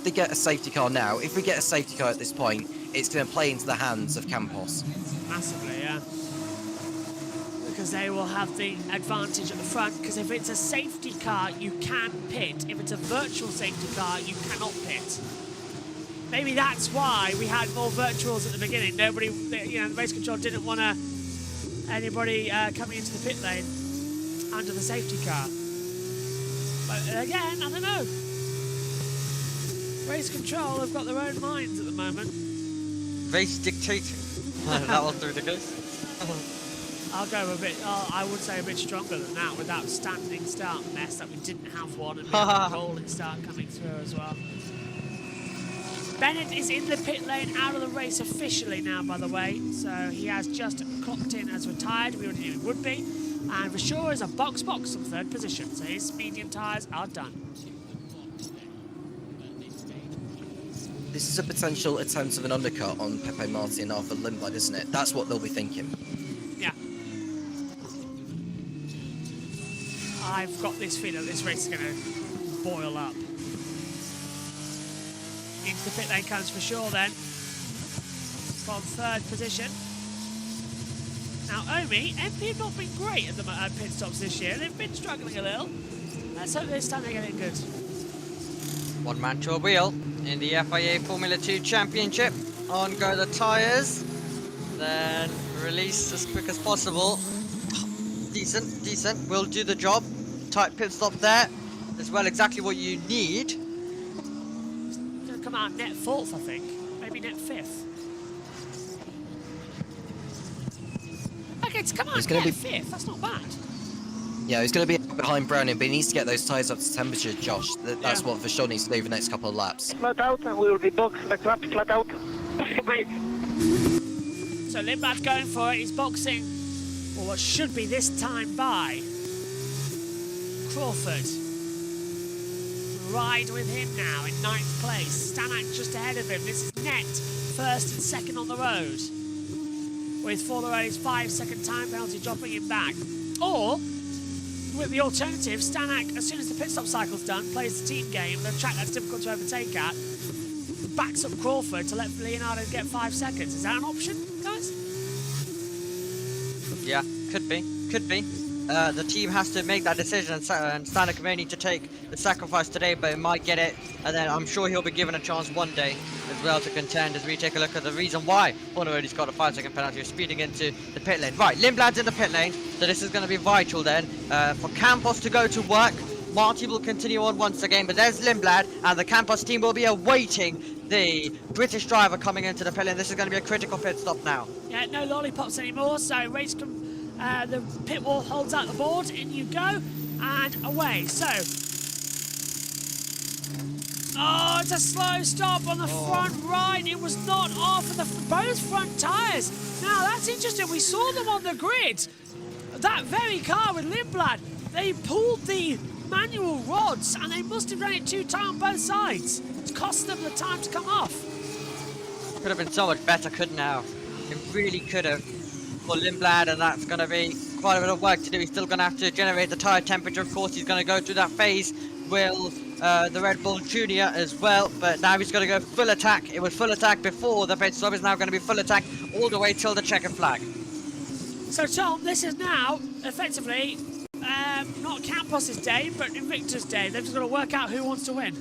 they get a safety car now, if we get a safety car at this point, it's going to play into the hands of Campos. Massively, yeah. Because they will have the advantage at the front, because if it's a safety car, you can pit. If it's a virtual safety car, you cannot pit. maybe that's why we had more virtuals at the beginning. Nobody, you know, the race control didn't want anybody coming into the pit lane under the safety car. But again, I don't know. Race control have got their own minds at the moment. Race dictating. That was through the goose. I'll go a bit, I would say a bit stronger than that with that standing start mess that we didn't have one, and we had a rolling start coming through as well. Bennett is in the pit lane, out of the race officially now, by the way, so he has just clocked in as retired. We already knew he would be. And Rashaw is a box on third position, so his medium tyres are done. This is a potential attempt of an undercut on Pepe Marti and Arthur Lindblad, isn't it? That's what they'll be thinking. Yeah. I've got this feeling this race is going to boil up. Into the pit lane comes for sure then, from third position. Now Omi, MP have not been great at the pit stops this year. They've been struggling a little. Let's hope this time they get it good. One man to a wheel in the FIA Formula 2 Championship. On go the tyres, then release as quick as possible. Decent, will do the job. Tight pit stop there, as well, exactly what you need. It's going to come out net 4th, I think, maybe net 5th. Okay, it's come out net 5th, that's not bad. Yeah, he's going to be behind Browning, but he needs to get those tyres up to temperature, Josh. That's what Vachon needs to do for the next couple of laps. Flat out, and we will be boxed the lap flat out. So Lindblad's going for it, he's boxing, or what should be this time by Crawford. Ride with him now in 9th place. Stanek just ahead of him. This is net 1st and 2nd on the road, with for the race 5-second time penalty dropping him back. Or with the alternative, Stanek, as soon as the pit stop cycle's done, plays the team game, the track that's difficult to overtake at, backs up Crawford to let Leonardo get 5 seconds. Is that an option, guys? Yeah, could be. The team has to make that decision, and Stanek may need to take the sacrifice today, but it might get it, and then I'm sure he'll be given a chance one day as well to contend, as we take a look at the reason why Fornarody's got a 5-second penalty of speeding into the pit lane. Right, Lindblad's in the pit lane, so this is going to be vital then for Campos to go to work. Marty will continue on once again, but there's Lindblad, and the Campos team will be awaiting the British driver coming into the pit lane. This is going to be a critical pit stop now. Yeah, no lollipops anymore, so race the pit wall holds out the board, in you go, and away. So, oh, it's a slow stop on the front right. It was not off of both front tyres. Now, that's interesting. We saw them on the grid. That very car with Lindblad, they pulled the manual rods, and they must have done it 2 times on both sides. It's cost them the time to come off. Could have been so much better, couldn't it? It really could have. For Lindblad, and that's going to be quite a bit of work to do. He's still going to have to generate the tyre temperature. Of course, he's going to go through that phase. Will the Red Bull Junior as well, but now he's going to go full attack. It was full attack before the pit stop. It's now going to be full attack all the way till the checkered flag. So Tom, this is now effectively not Campos' day, but Invictus' day. They've just got to work out who wants to win.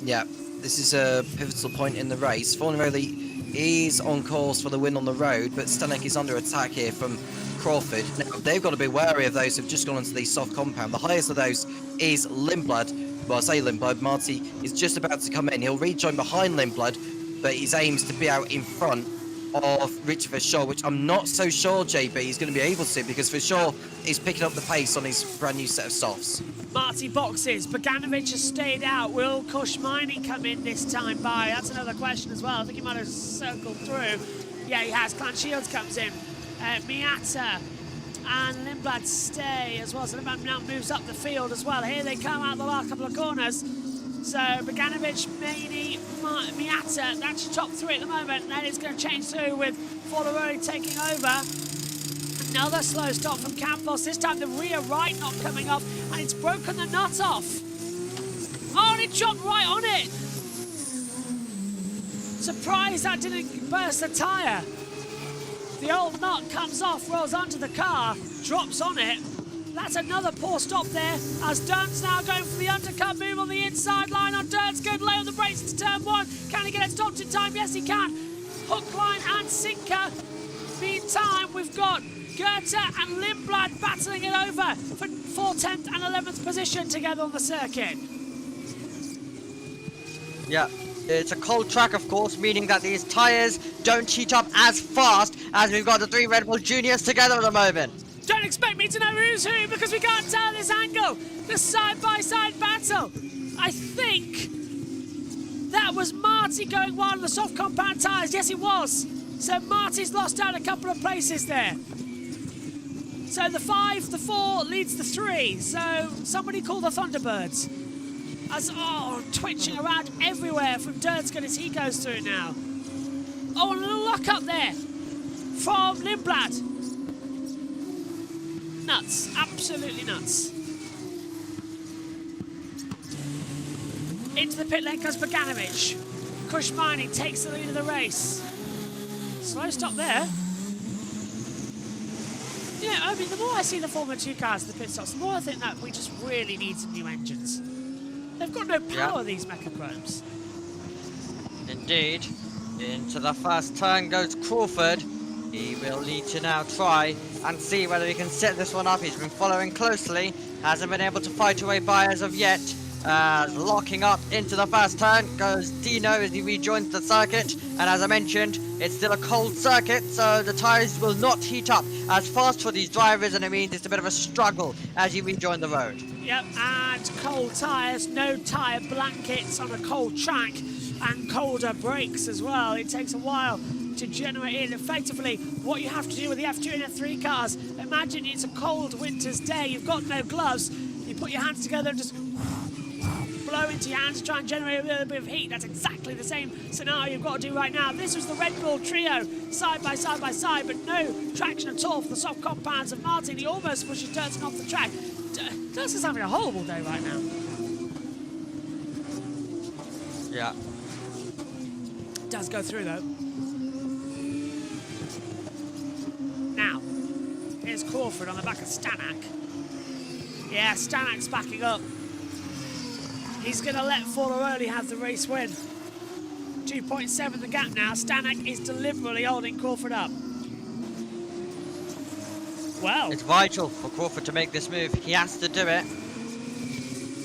Yeah, this is a pivotal point in the race. Fornaroli is on course for the win on the road, but Stanek is under attack here from Crawford. Now, they've got to be wary of those who've just gone into the soft compound. The highest of those is Lindblad. Well, I say Lindblad, Marty is just about to come in. He'll rejoin behind Lindblad, but his aims to be out in front of Richard Vachon, which I'm not so sure JB is going to be able to, because Vachon is picking up the pace on his brand new set of softs. Marty boxes. Bogdanovic has stayed out. Will Kushmini come in this time by? That's another question as well. I think he might have circled through. Yeah, he has. Clan Shields comes in. Miata and Lindblad stay as well. So Lindblad now moves up the field as well. Here they come out the last couple of corners. So Bogdanovic, Maney, Miata, that's your top 3 at the moment. Then it's going to change through with Fornaroli taking over. Another slow stop from Campos. This time the rear right not coming off, and it's broken the nut off. Oh, and it jumped right on it. Surprised that didn't burst the tyre. The old nut comes off, rolls onto the car, drops on it, That's another poor stop there, as Dunn's now going for the undercut move on the inside line on Dunn's going to lay on the brakes into turn 1. Can he get it stopped in time? Yes, he can. Hook, line and sinker. Meantime, we've got Goethe and Lindblad battling it over for 10th and 11th position together on the circuit. Yeah, it's a cold track, of course, meaning that these tyres don't heat up as fast as we've got the 3 Red Bull Juniors together at the moment. Don't expect me to know who's who because we can't tell this angle. The side-by-side battle. I think that was Marty going wild on the soft compound tyres. Yes, it was. So Marty's lost out a couple of places there. So the 5, the 4 leads the 3. So somebody call the Thunderbirds. As twitching around everywhere from Durnskin as he goes through it now. Oh, and a little lock up there from Lindblad. Nuts, absolutely nuts. Into the pit lane comes Bogdanovic. Kush Mining takes the lead of the race. Slow stop there. Yeah, I mean, the more I see the Formula 2 cars in the pit stops, the more I think that we just really need some new engines. They've got no power, these Mechachromes. Indeed. Into the first turn goes Crawford. He will need to now try and see whether he can set this one up. He's been following closely. Hasn't been able to fight away by as of yet. Locking up into the first turn goes Dino as he rejoins the circuit. And as I mentioned, it's still a cold circuit, so the tyres will not heat up as fast for these drivers, and it means it's a bit of a struggle as you rejoin the road. Yep, and cold tyres, no tyre blankets on a cold track, and colder brakes as well. It takes a while to generate in. Effectively, what you have to do with the F2 and F3 cars, imagine it's a cold winter's day, you've got no gloves, you put your hands together and just blow into your hands to try and generate a little bit of heat. That's exactly the same scenario you've got to do right now. This was the Red Bull trio, side by side by side, but no traction at all for the soft compounds of Martin. He almost pushes Durson off the track. Durson's having a horrible day right now. Yeah. Does go through though. Now, here's Crawford on the back of Stanak. Yeah, Stanak's backing up. He's going to let Forlaroli have the race win. 2.7 the gap now. Stanak is deliberately holding Crawford up. Well, it's vital for Crawford to make this move. He has to do it.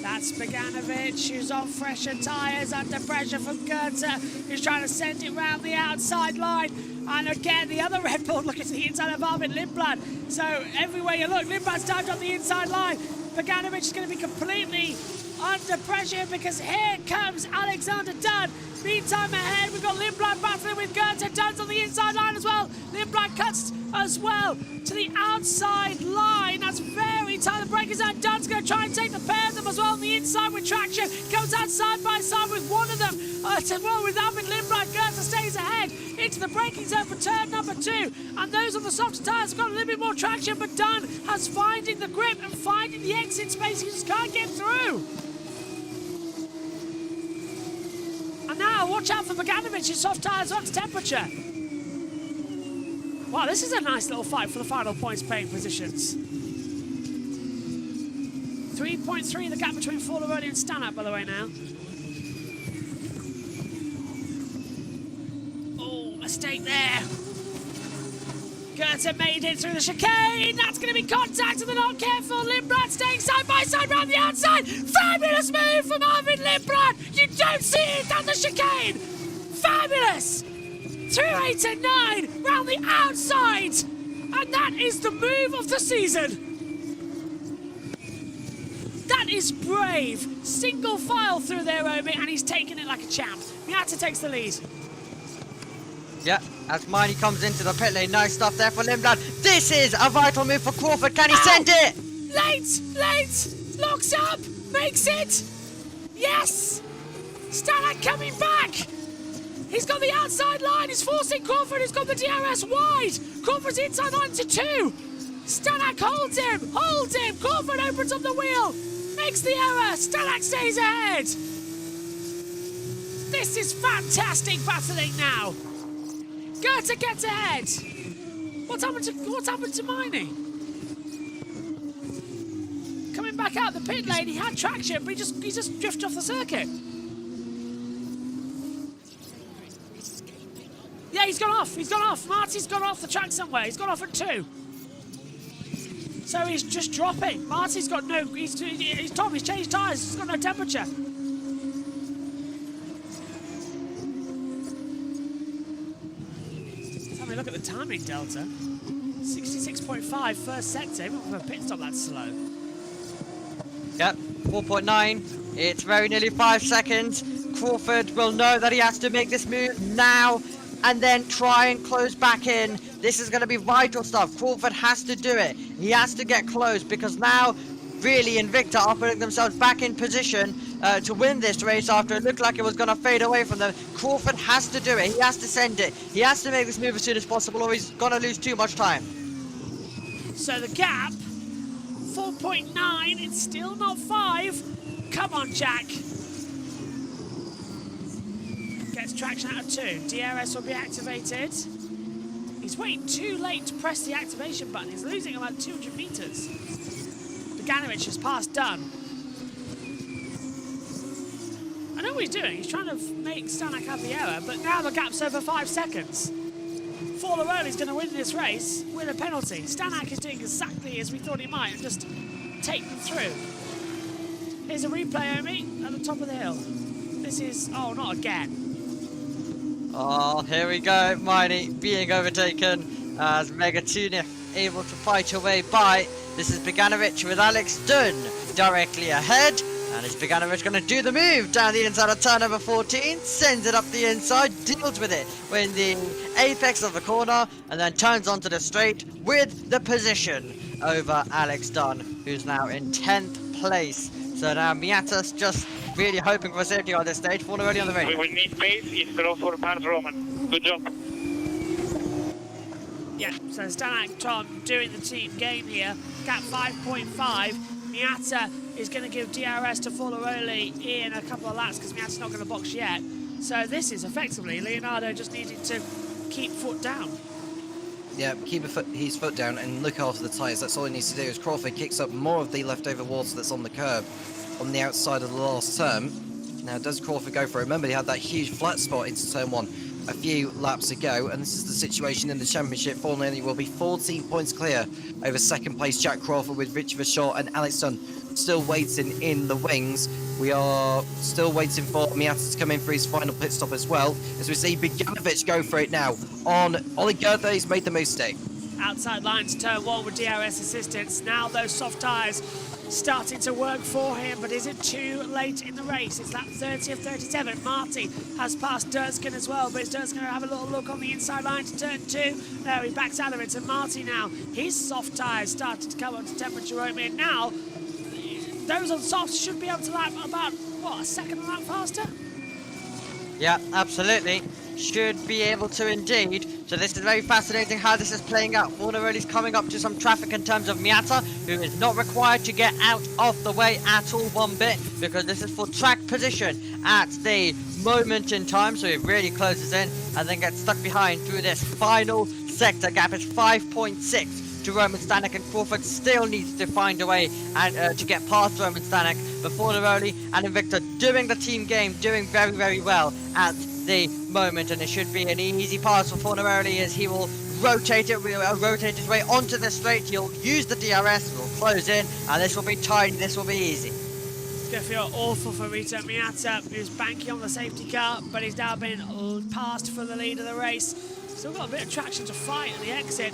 That's Bogdanovic, who's on fresher tyres, under pressure from Goethe, who's trying to send it round the outside line. And again, the other Red Bull looking to the inside of Arvid Lindblad. So everywhere you look, Lindblad's dived on the inside line. Bogdanovic is going to be completely under pressure because here comes Alexander Dunn. Meantime ahead, we've got Lindblad battling with Goethe. Dunn's on the inside line as well. Lindblad cuts as well to the outside line. That's very tight. The brake is out. Dunn's going to try and take the pair of them as well on the inside with traction. Comes out side by side with one of them. Well, with Arvid Lindblad, Goethe stays ahead into the braking zone for turn number 2. And those on the softer tyres have got a little bit more traction, but Dunn has finding the grip and finding the exit space. He just can't get through. And now, watch out for Bogdanovic's soft tyres up to temperature. Wow, this is a nice little fight for the final points paying positions. 3.3 the gap between Forlaroli and Stanak, by the way, now. Oh, mistake there. Goethe made it through the chicane. That's going to be contact and they're not careful. Lindblad staying side by side round the outside. Fabulous move from Arvid Lindblad. You don't see it down the chicane. Fabulous. Through 8 and 9 round the outside. And that is the move of the season. That is brave. Single file through there, Omi, and he's taking it like a champ. Miata takes the lead. Yeah, as Miney comes into the pit lane, nice stuff there for Lindblad. This is a vital move for Crawford. Can he send it? Late, locks up, makes it. Yes, Stanak coming back. He's got the outside line. He's forcing Crawford. He's got the DRS wide. Crawford's inside line to 2. Stanak holds him. Crawford opens up the wheel, makes the error. Stanak stays ahead. This is fantastic battling now. Goethe gets ahead. What's happened to Miney? back out the pit lane. He had traction, but he just drifted off the circuit. Yeah, he's gone off. He's gone off. Marty's gone off the track somewhere. He's gone off at 2. So he's just dropping. Marty's got no. He's told he's changed tyres. He's got no temperature. Let's have a look at the timing delta. 66.5 first sector. Even with a pit stop, that's slow. Yep, 4.9. It's very nearly 5 seconds. Crawford will know that he has to make this move now and then try and close back in. This is going to be vital stuff. Crawford has to do it. He has to get close because now really Invicta are putting themselves back in position to win this race after it looked like it was going to fade away from them. Crawford has to do it. He has to send it. He has to make this move as soon as possible or he's going to lose too much time. So the gap, 4.9, it's still not 5. Come on, Jack. Gets traction out of 2. DRS will be activated. He's waiting too late to press the activation button. He's losing about 200 meters. Beganovic has passed Dunn. I know what he's doing. He's trying to make Stanek have the error, but now the gap's over 5 seconds. Forlaroli's going to win this race with a penalty. Stanek is doing exactly as we thought he might and just take them through. Here's a replay, Omi, at the top of the hill. This is... oh, not again. Oh, here we go. Miney being overtaken as Megatunif able to fight her way by. This is Beganovic with Alex Dunn directly ahead. And is Beganovic going to do the move down the inside of turn number 14, sends it up the inside, deals with it when the apex of the corner, and then turns onto the straight with the position over Alex Dunn, who's now in 10th place. So now Miatas just really hoping for safety on this stage. Forward early on the race. We will need pace. It's Crawford past Roman. Good job. Yeah, so Stanek Tom doing the team game here. Gap 5.5. Miata is going to give DRS to Forlaroli in a couple of laps because Miata's not going to box yet. So this is effectively Leonardo just needing to keep foot down. Yeah, keep his foot down and look after the tyres. That's all he needs to do. As Crawford kicks up more of the leftover water that's on the curb on the outside of the last turn. Now, does Crawford go for it? Remember, he had that huge flat spot into turn 1 a few laps ago, and this is the situation in the championship. Fornelli will be 14 points clear over second place Jack Crawford with Richard Shaw and Alex Dunn still waiting in the wings. We are still waiting for Miata to come in for his final pit stop as well, as we see Beganovic go for it now on Oli Goethe. He's made the mistake. Outside lines, turn 1 with DRS assistance. Now those soft tyres starting to work for him, but is it too late in the race? It's lap 30 of 37. Marty has passed Durskin as well, but is Durskin going to have a little look on the inside line to turn 2? No, he backs out of it. So Marty now, his soft tyres started to come up to temperature opening. Now, those on softs should be able to lap about, what, a second lap faster? Yeah, absolutely. Should be able to indeed. So this is very fascinating how this is playing out. Fornaroli's coming up to some traffic in terms of Miata, who is not required to get out of the way at all one bit, because this is for track position at the moment in time. So he really closes in and then gets stuck behind through this final sector. Gap is 5.6 to Roman Stanek, and Crawford still needs to find a way and to get past Roman Stanek. But Fornaroli and Invicta doing the team game, doing very, very well at the moment, and it should be an easy pass for Fornaroli as he will rotate his way onto the straight. He'll use the DRS, will close in, and this will be tidy, this will be easy. It's going to feel awful for Rita Miata, who's banking on the safety car, but he's now been passed for the lead of the race. Still got a bit of traction to fight at the exit.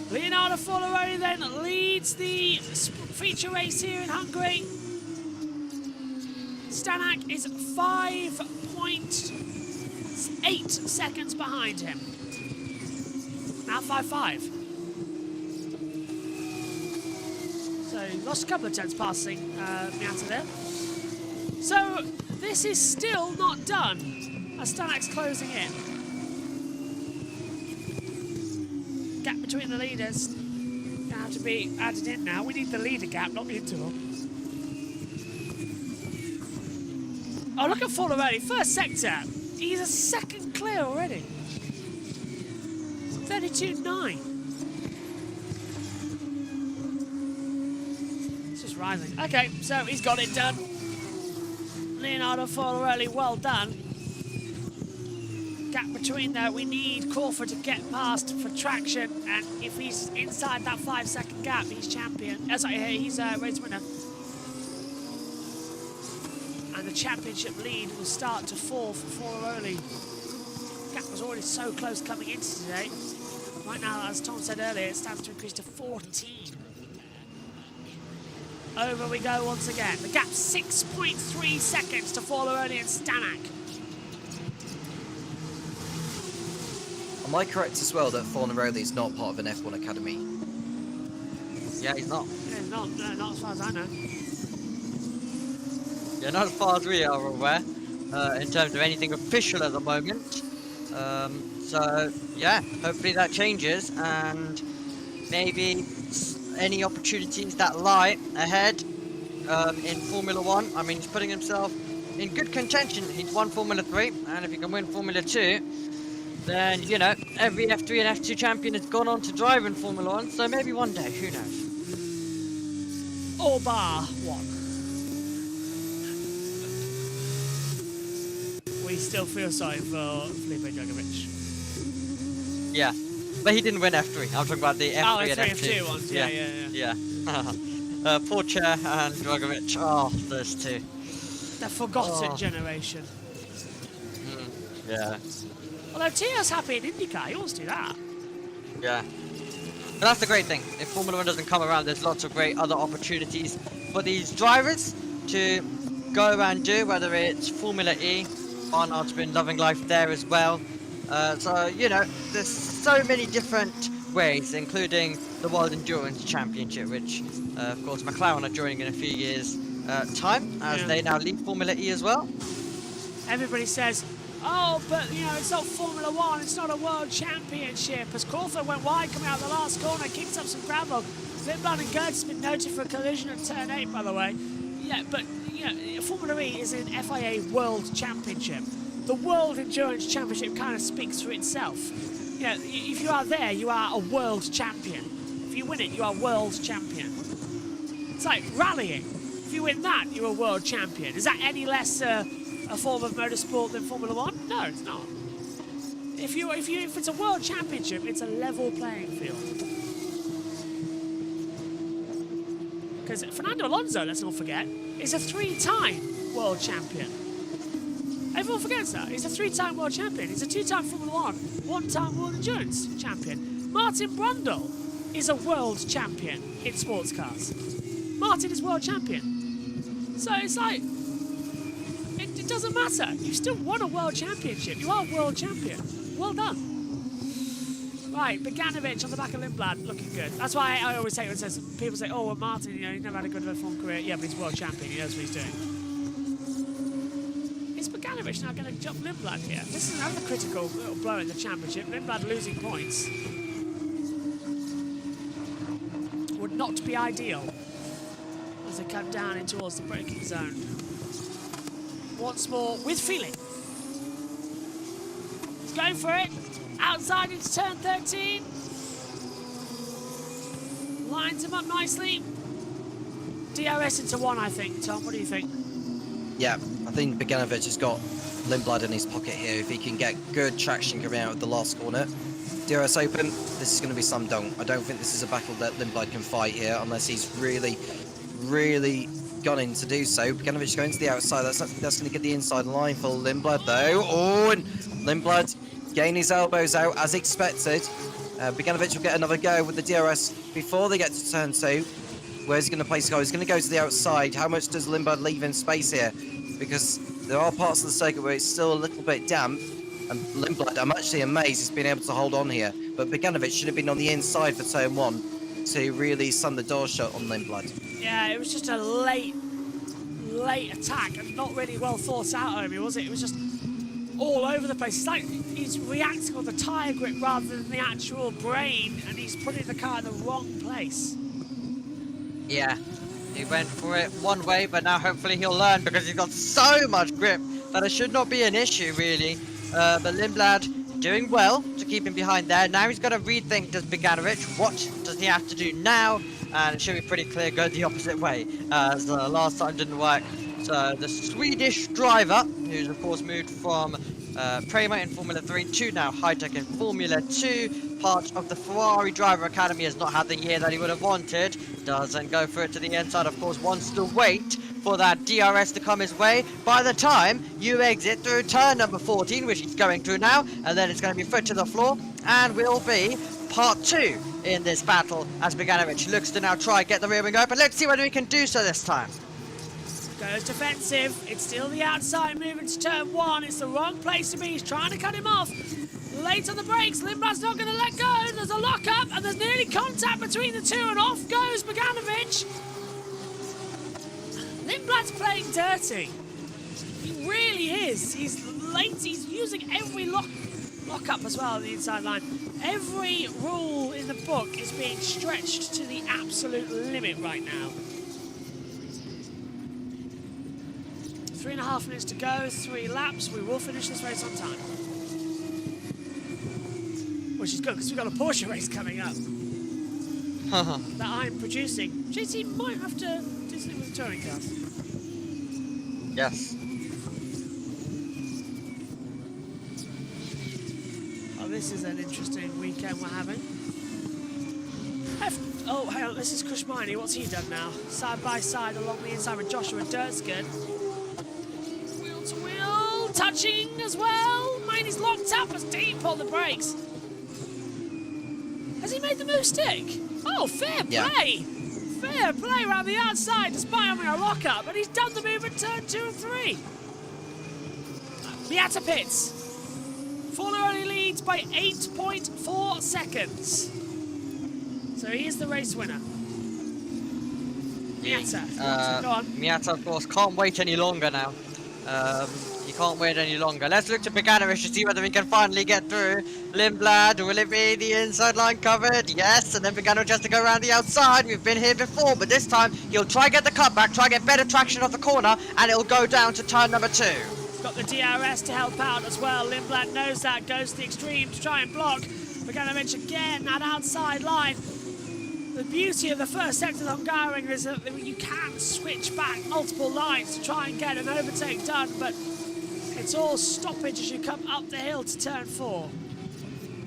Leonardo Fornaroli then leads the feature race here in Hungary. Stanek is 5.8 seconds behind him. Now 5.5. So he lost a couple of tenths passing Miata there. So this is still not done as Stanek's closing in. Gap between the leaders going to have to be added in now. We need the leader gap, not the interval. Oh, look at Fornaroli, first sector. He's a second clear already. 32.9. It's just rising. Okay, so he's got it done. Leonardo Forlorelli, well done. Gap between there, we need Crawford to get past for traction, and if he's inside that 5-second gap, he's champion. He's race winner. And the championship lead will start to fall for Forlorelli. Gap was already so close coming into today. Right now, as Tom said earlier, it stands to increase to 14. Over we go once again. The gap 6.3 seconds to Forlorelli and Stanek. Am I correct as well that Forlorelli is not part of an F1 academy? Yeah, he's not. Yeah, not as far as I know. Yeah, not as far as we are aware, in terms of anything official at the moment. So, yeah, hopefully that changes, and maybe any opportunities that lie ahead in Formula 1. I mean, he's putting himself in good contention. He's won Formula 3, and if he can win Formula 2, then, you know, every F3 and F2 champion has gone on to drive in Formula 1, so maybe one day, who knows? Or bar one. We still feel sorry for Felipe Drugovich. Yeah, but he didn't win F3. I'm talking about the F3 and F2 ones. Yeah. Poor Chair and Drugovich. Oh, those two. The forgotten generation. Yeah. Although Tio's happy in IndyCar, he wants to do that. Yeah. But that's the great thing. If Formula 1 doesn't come around, there's lots of great other opportunities for these drivers to go and do, whether it's Formula E. Arnold's been loving life there as well. So, you know, there's so many different ways, including the World Endurance Championship, which, of course, McLaren are joining in a few years' time, as they now lead Formula E as well. Everybody says, oh, but, you know, it's not Formula 1, it's not a World Championship. As Crawford went wide coming out the last corner, kicked up some gravel. Lindblad and Gertz been noted for a collision at turn 8, by the way. Yeah, but, you know, Formula E is an FIA World Championship. The World Endurance Championship kind of speaks for itself. You know, if you are there, you are a world champion. If you win it, you are world champion. It's like rallying. If you win that, you're a world champion. Is that any less a form of motorsport than Formula 1? No, it's not. If it's a world championship, it's a level playing field. Because Fernando Alonso, let's not forget, is a 3-time world champion. Everyone forgets that. He's a 3-time world champion. He's a 2-time Formula 1, 1-time World Endurance champion. Martin Brundle is a world champion in sports cars. Martin is world champion. So it's like, it doesn't matter. You still won a world championship. You are world champion. Well done. Right, Beganovic on the back of Lindblad, looking good. That's why I always say when people say, oh, well, Martin, you know, he's never had a good F1 career. Yeah, but he's world champion. He knows what he's doing. Is Beganovic now going to jump Lindblad here? This is another critical little blow in the championship. Lindblad losing points would not be ideal as they come down in towards the braking zone. Once more with feeling. He's going for it. Outside into turn 13. Lines him up nicely. DRS into 1, I think. Tom, what do you think? Yeah, I think Beganovic has got Lindblad in his pocket here. If he can get good traction coming out of the last corner. DRS open, this is going to be slam dunk. I don't think this is a battle that Lindblad can fight here unless he's really gone in to do so. Beganovic going to the outside. That's going to get the inside line for Lindblad though. Oh, and Lindblad getting his elbows out as expected. Beganovic will get another go with the DRS before they get to turn 2. Where's he going to place the car? He's going to go to the outside. How much does Lindblad leave in space here? Because there are parts of the circuit where it's still a little bit damp. And Lindblad, I'm actually amazed he's been able to hold on here. But Beganovic should have been on the inside for turn 1 to really slam the door shut on Lindblad. Yeah, it was just a late attack and not really well thought out of me, was it? It was just all over the place. It's like he's reacting on the tyre grip rather than the actual brain, and he's putting the car in the wrong place. Yeah, he went for it one way, but now hopefully he'll learn because he's got so much grip that it should not be an issue, really. But Lindblad doing well to keep him behind there. Now he's got to rethink, does Beganovic, what does he have to do now and it should be pretty clear go the opposite way, as the last time didn't work. So the Swedish driver, who's of course moved from Prema in Formula 3 to now high-tech in Formula 2, part of the Ferrari Driver Academy, has not had the year that he would have wanted. Doesn't go for it to the inside, of course, wants to wait for that DRS to come his way. By the time you exit through turn number 14, which he's going through now, and then it's going to be foot to the floor, and will be part 2 in this battle as Beganovic looks to now try get the rear wing open. Let's see whether he can do so this time. Goes defensive. It's still the outside, moving to turn 1. It's the wrong place to be. He's trying to cut him off. Late on the brakes. Lindblad's not going to let go. There's a lock-up, and there's nearly contact between the two, and off goes Beganovic. Lindblad's playing dirty. He really is. He's late. He's using every lock-up as well on the inside line. Every rule in the book is being stretched to the absolute limit right now. 3.5 minutes to go, 3 laps. We will finish this race on time. Which is good, because we've got a Porsche race coming up that I'm producing. JT might have to do something with the touring cars. Yes. Oh, this is an interesting weekend we're having. Oh, hang on, this is Krushmani. What's he done now? Side by side along the inside with Joshua Dirtskin. Wheel to wheel, touching as well. Mine is locked up as deep on the brakes. Has he made the move stick? Oh, fair play! Fair play around the outside despite having a lock-up, and he's done the move at turn 2 and 3. Miata pits. Forlorelli leads by 8.4 seconds. So he is the race winner. Miata. Go on. Miata, of course, can't wait any longer now. He can't wait any longer. Let's look to Beganovic to see whether he can finally get through. Lindblad, will it be the inside line covered? Yes, and then Beganovic has to go around the outside. We've been here before, but this time he'll try get the cutback, try get better traction off the corner, and it'll go down to turn number 2. Got the DRS to help out as well. Lindblad knows that, goes to the extreme to try and block. Beganovic again, that outside line. The beauty of the first sector of Hungarian is that you can switch back multiple lines to try and get an overtake done, but it's all stoppage as you come up the hill to turn 4.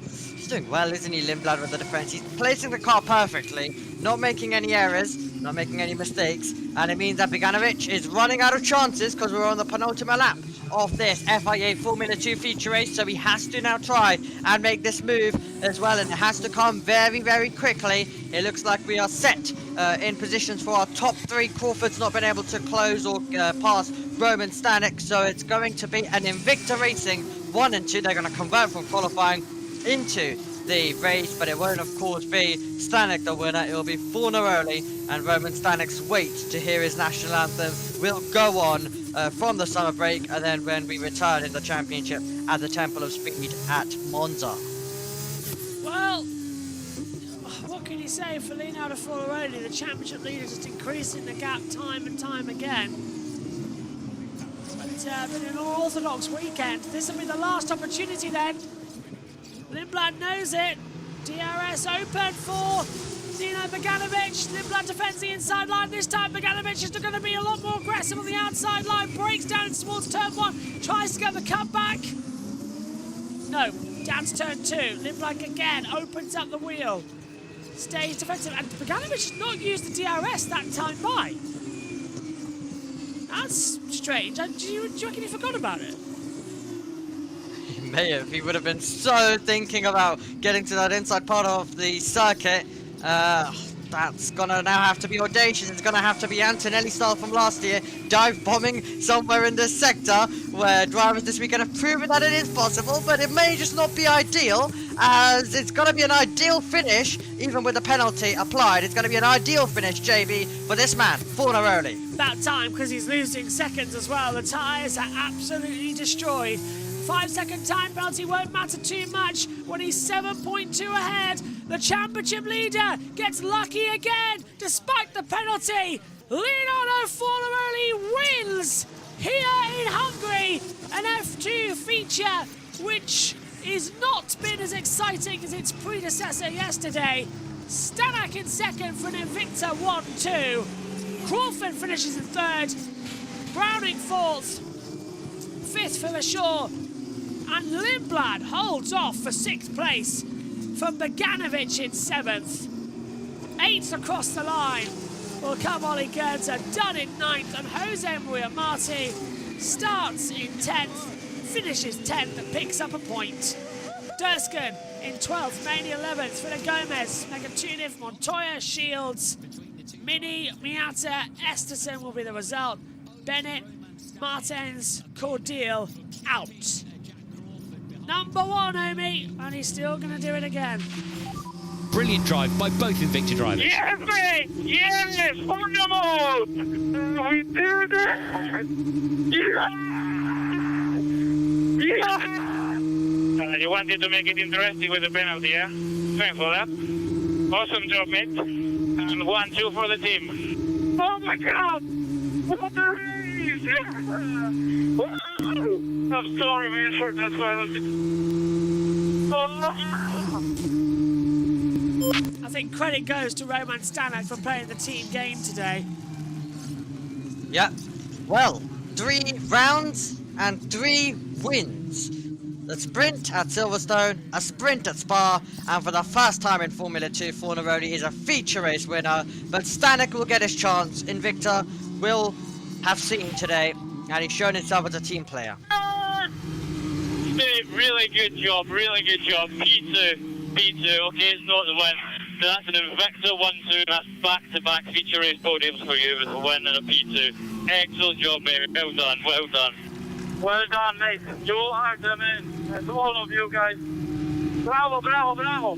He's doing well, isn't he, Lindblad, with the defense? He's placing the car perfectly, not making any errors, not making any mistakes, and it means that Beganovic is running out of chances because we're on the penultimate lap of this FIA Formula 2 feature race, so he has to now try and make this move as well, and it has to come very, very quickly. It looks like we are set in positions for our top 3. Crawford's not been able to close or pass Roman Stanek, so it's going to be an Invicta Racing 1 and 2. They're going to convert from qualifying into the race, but it won't of course be Stanek the winner. It will be Fornaroli, and Roman Stanek's wait to hear his national anthem will go on from the summer break, and then when we return in the championship at the Temple of Speed at Monza. Well, what can you say for Leonardo Fornaroli? The championship leader just increasing the gap time and time again. But it's been an unorthodox weekend. This will be the last opportunity then. Lindblad knows it. DRS open for Zeno Beganovic. Lindblad defends the inside line. This time Beganovic is going to be a lot more aggressive on the outside line. Breaks down towards turn 1. Tries to get the cutback. No. Down to turn 2. Lindblad again opens up the wheel. Stays defensive. And Beganovic has not used the DRS that time by. That's strange. Do you reckon he forgot about it? May have. He would have been so thinking about getting to that inside part of the circuit. That's gonna now have to be audacious. It's gonna have to be Antonelli style from last year, dive bombing somewhere in this sector, where drivers this weekend have proven that it is possible, but it may just not be ideal, as it's gonna be an ideal finish, even with the penalty applied. It's gonna be an ideal finish, JB, for this man, Fornaroli. About time, because he's losing seconds as well. The tyres are absolutely destroyed. 5-second time penalty won't matter too much when he's 7.2 ahead. The championship leader gets lucky again despite the penalty. Leonardo Fornaroli wins here in Hungary, an F2 feature which is not been as exciting as its predecessor yesterday. Stanek in second for an Invicta 1-2. Crawford finishes in third. Browning fourth. Fifth for Lashaw. And Lindblad holds off for sixth place from Boganovic in seventh. Eighth across the line will come Ollie Gertzer, done in ninth, and Jose Maria Marti starts in 10th, finishes 10th, and picks up a point. Durskin in 12th, Maney 11th, Fila Gomez, Megatuniv, Montoya, Shields, Mini, Miata, Esterson will be the result. Bennett, Martens, Cordial out. Number one, Omi, and he's still going to do it again. Brilliant drive by both Invicta drivers. Yes, mate! Yes! On the mode! We did it! Yeah! You wanted to make it interesting with the penalty, yeah? Thanks for that. Awesome job, mate. And 1-2 for the team. Oh my God! What a race! Yeah. I'm sorry, man, for that penalty. I think credit goes to Roman Stanek for playing the team game today. Yeah. Well, 3 rounds and 3 wins. The sprint at Silverstone, a sprint at Spa, and for the first time in Formula 2, Fornaroli is a feature race winner. But Stanek will get his chance. Invicta will have seen today, and he's shown himself as a team player. Steve, really good job, really good job. P2, okay, it's not the win. So that's an Invicta 1-2, that's back-to-back feature race podiums for you with a win and a P2. Excellent job, mate, well done, well done. Well done, mate. You are the man. That's all of you guys. Bravo, bravo, bravo.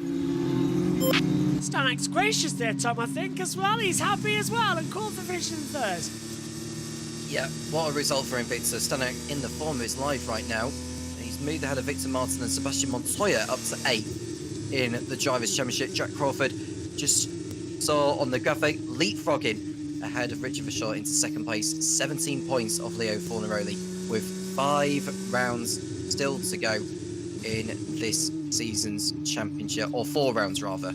Stanek's gracious there, Tom, I think, as well. He's happy as well, and called for finishing in third. Yeah, what a result for Invicta. Stanek in the form of his life right now. He's moved ahead of Victor Martin and Sebastian Montoya up to 8th in the Drivers' Championship. Jack Crawford just saw on the graphic leapfrogging ahead of Richard Verschoor into second place. 17 points off Leo Fornaroli with 5 rounds still to go in this season's championship, or 4 rounds rather.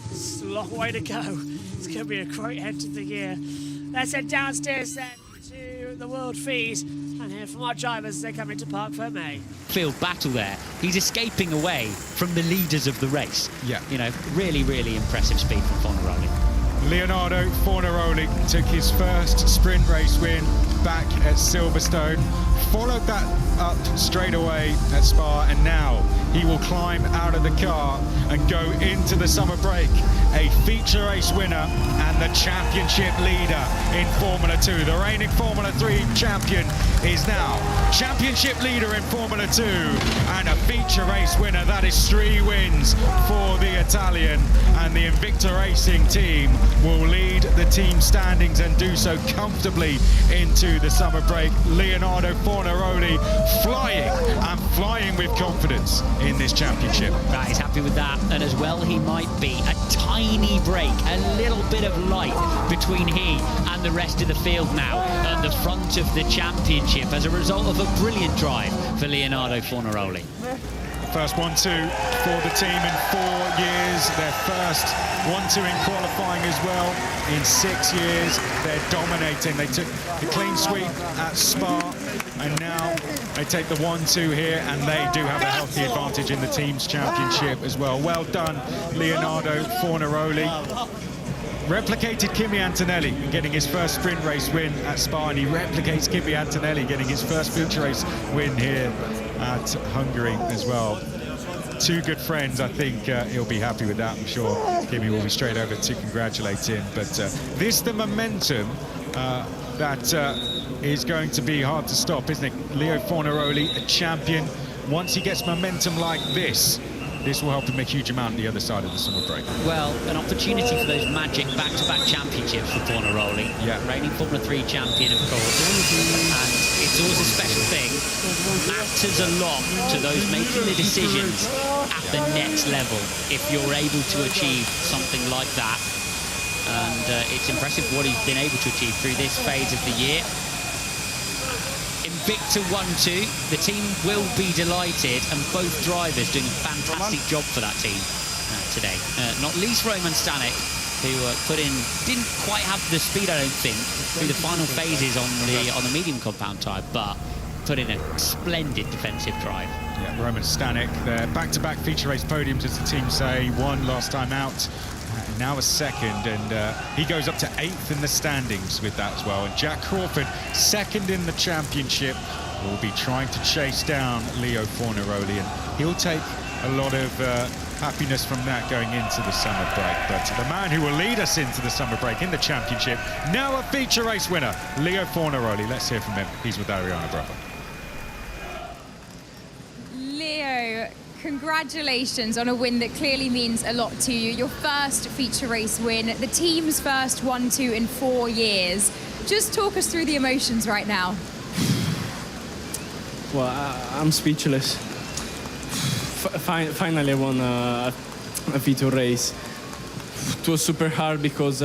It's a long way to go. It's going to be a great end to the year. Let's head downstairs then to the world feed and hear from our drivers as they come into Parc Fermé. Field battle there. He's escaping away from the leaders of the race. Yeah. You know, really, really impressive speed from Fornaroli. Leonardo Fornaroli took his first sprint race win back at Silverstone, followed that up straight away at Spa, and now he will climb out of the car and go into the summer break a feature race winner and the championship leader in Formula 2. The reigning Formula 3 champion is now championship leader in Formula 2 and a feature race winner. That is 3 wins for the Italian, and the Invicta Racing team will lead the team standings and do so comfortably into the summer break. Leonardo Fornaroli flying with confidence in this championship. Right, he's happy with that, and as well he might be. A tiny break, a little bit of light between he and the rest of the field now at the front of the championship as a result of a brilliant drive for Leonardo Fornaroli. First 1-2 for the team in 4 years. Their first 1-2 in qualifying as well in 6 years. They're dominating. They took the clean sweep at Spa, and now they take the 1-2 here, and they do have a healthy advantage in the team's championship as well. Well done, Leonardo Fornaroli. Replicated Kimi Antonelli getting his first sprint race win at Spa, and he replicates Kimi Antonelli getting his first feature race win here at Hungary as well. 2 good friends. I think he'll be happy with that. I'm sure Kimi will be straight over to congratulate him. But this the momentum that is going to be hard to stop, isn't it? Leo Fornaroli, a champion. Once he gets momentum like this will help him a huge amount on the other side of the summer break. Well, an opportunity for those magic back-to-back championships for Fornaroli. Yeah. Reigning Formula 3 champion, of course. And it's always a special thing. Matters a lot to those making the decisions at the next level if you're able to achieve something like that. And it's impressive what he's been able to achieve through this phase of the year. Invicta 1-2, the team will be delighted, and both drivers doing a fantastic job for that team. today. Not least Roman Stanek, who didn't quite have the speed, I don't think, through the final phases on the medium compound tyre, but put in a splendid defensive drive. Yeah, Roman Stanek, their back-to-back feature race podiums, as the team say, won last time out, now a second, and he goes up to 8th in the standings with that as well. And Jack Crawford, second in the championship, will be trying to chase down Leo Fornaroli, and he'll take a lot of happiness from that going into the summer break. But the man who will lead us into the summer break in the championship, now a feature race winner, Leo Fornaroli. Let's hear from him. He's with Ariana Brother. Leo, congratulations on a win that clearly means a lot to you. Your first feature race win, the team's first 1-2 in 4 years. Just talk us through the emotions right now. Well, I'm speechless. Finally I won a feature race. It was super hard because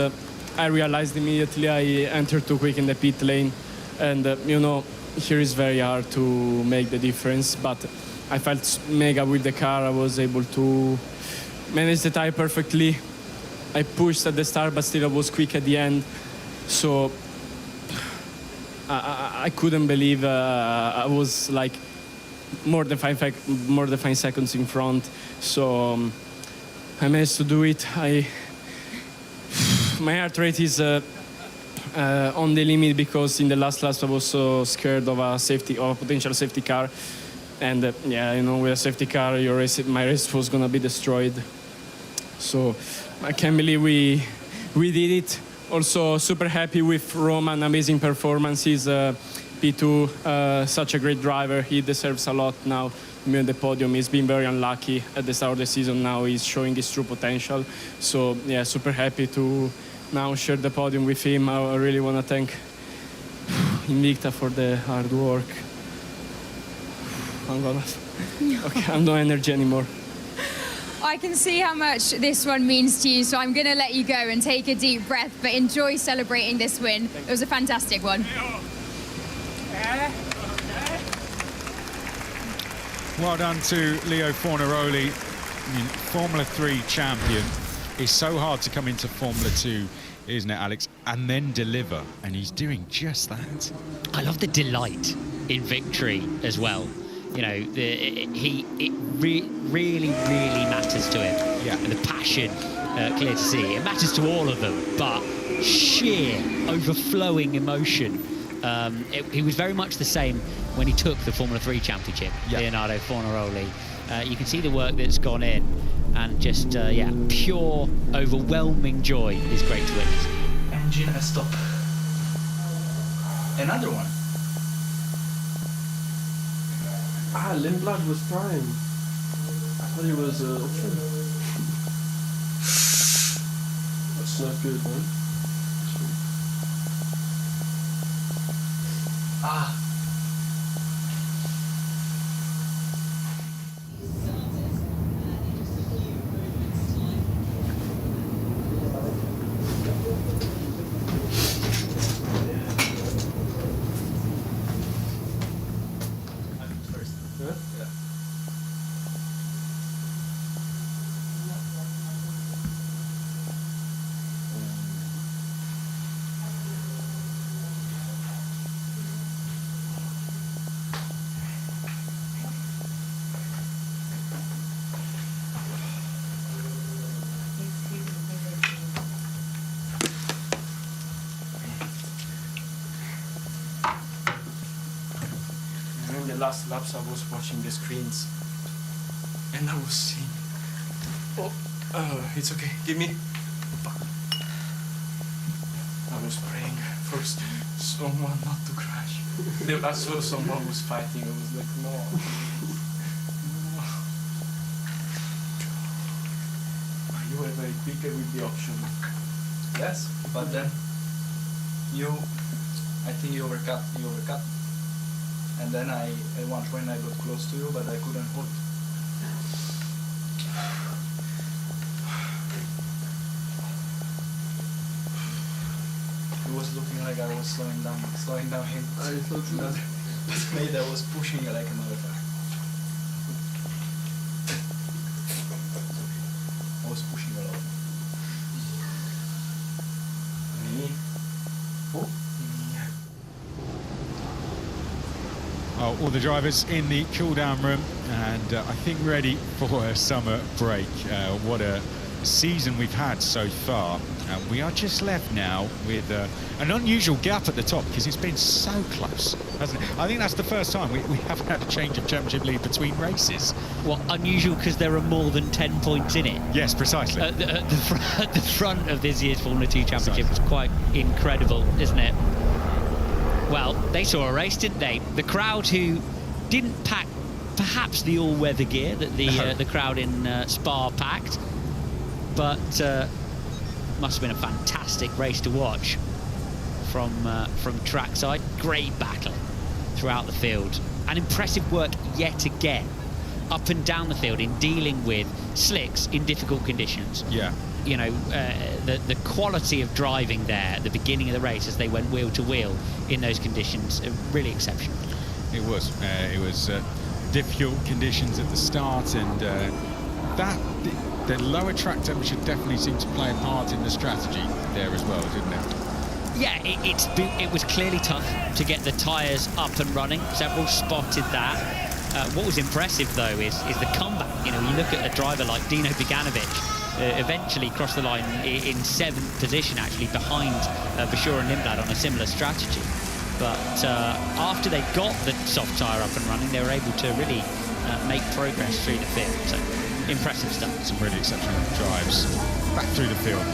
I realized immediately I entered too quick in the pit lane, and you know, here is very hard to make the difference, but I felt mega with the car. I was able to manage the tire perfectly. I pushed at the start, but still I was quick at the end, so I couldn't believe I was like more than 5 seconds in front. So I managed to do it. My heart rate is on the limit because in the last lap I was so scared of a potential safety car, and yeah, you know, with a safety car, my race was gonna be destroyed. So I can't believe we did it. Also super happy with Roman, amazing performances. P2, such a great driver. He deserves a lot now. On the podium, he's been very unlucky at the start of the season. Now he's showing his true potential. So yeah, super happy to now share the podium with him. I really want to thank Invicta for the hard work. Okay, I'm no energy anymore. I can see how much this one means to you, so I'm going to let you go and take a deep breath, but enjoy celebrating this win. It was a fantastic one. Well done to Leo Fornaroli, Formula 3 champion. It's so hard to come into Formula 2, isn't it, Alex, and then deliver, and he's doing just that. I love the delight in victory as well. You know, it really matters to him. Yeah. And the passion, clear to see. It matters to all of them, but sheer overflowing emotion. He was very much the same when he took the Formula 3 championship, Leonardo Fornaroli. You can see the work that's gone in, and just, yeah, pure, overwhelming joy is great to witness. Engine stop. Another one. Lindblad was prime. I thought he was option. That's not good, man. Last laps I was watching the screens and I was seeing, it's okay, give me. I was praying for someone not to crash. I saw someone was fighting, I was like, no. You were very quick with the option. Yes, but then I think you overcut. And then I once when I got close to you, but I couldn't hold. It was looking like I was slowing down him. I thought you. But maybe I was pushing like a motherfucker. I was was pushing a lot. Oh, all the drivers in the cool-down room, and I think ready for a summer break. What a season we've had so far. We are just left now with an unusual gap at the top because it's been so close, hasn't it? I think that's the first time we haven't had a change of championship lead between races. Well, unusual because there are more than 10 points in it. Yes, precisely. At the front of this year's Formula 2 Championship was quite incredible, isn't it? Well, they saw a race, didn't they? The crowd who didn't pack perhaps the all-weather gear that the crowd in Spa packed, but must have been a fantastic race to watch from trackside. Great battle throughout the field, and impressive work yet again up and down the field in dealing with slicks in difficult conditions. Yeah. You know, the quality of driving there at the beginning of the race as they went wheel to wheel in those conditions, really exceptional. It was difficult conditions at the start, and the lower track temperature definitely seemed to play a part in the strategy there as well, didn't it? Yeah, it was clearly tough to get the tyres up and running. Several spotted that. What was impressive though is the comeback. You know, you look at a driver like Dino Beganovic, eventually crossed the line in 7th position, actually behind Bashur and Lindblad on a similar strategy. But after they got the soft tyre up and running, they were able to really make progress through the field. So impressive stuff. Some really exceptional drives back through the field.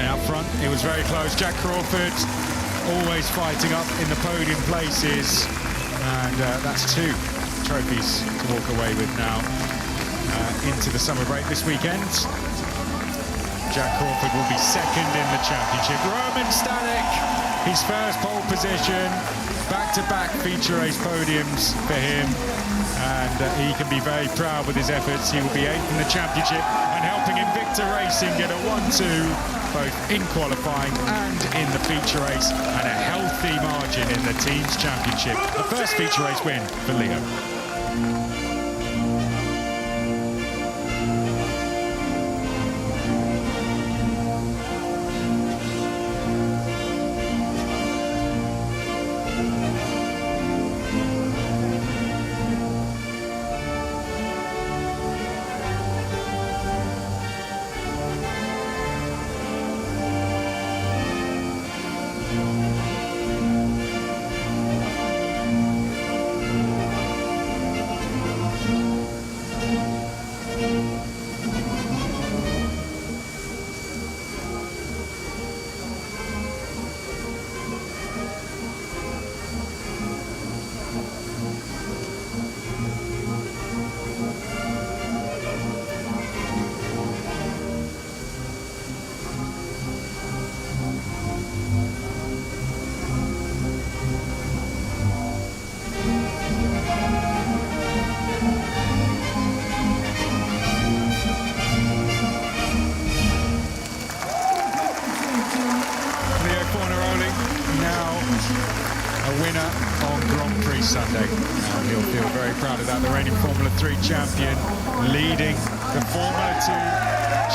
And out front, it was very close. Jack Crawford always fighting up in the podium places, and that's 2 trophies to walk away with now into the summer break this weekend. Jack Crawford will be 2nd in the championship. Roman Stanek, his first pole position, back-to-back feature race podiums for him, and he can be very proud with his efforts. He will be 8th in the championship and helping Invicta Racing get a 1-2 both in qualifying and in the feature race, and a healthy margin in the team's championship. The first feature race win for Leo. Sunday, and he'll feel very proud of that. The reigning Formula 3 champion, leading the Formula 2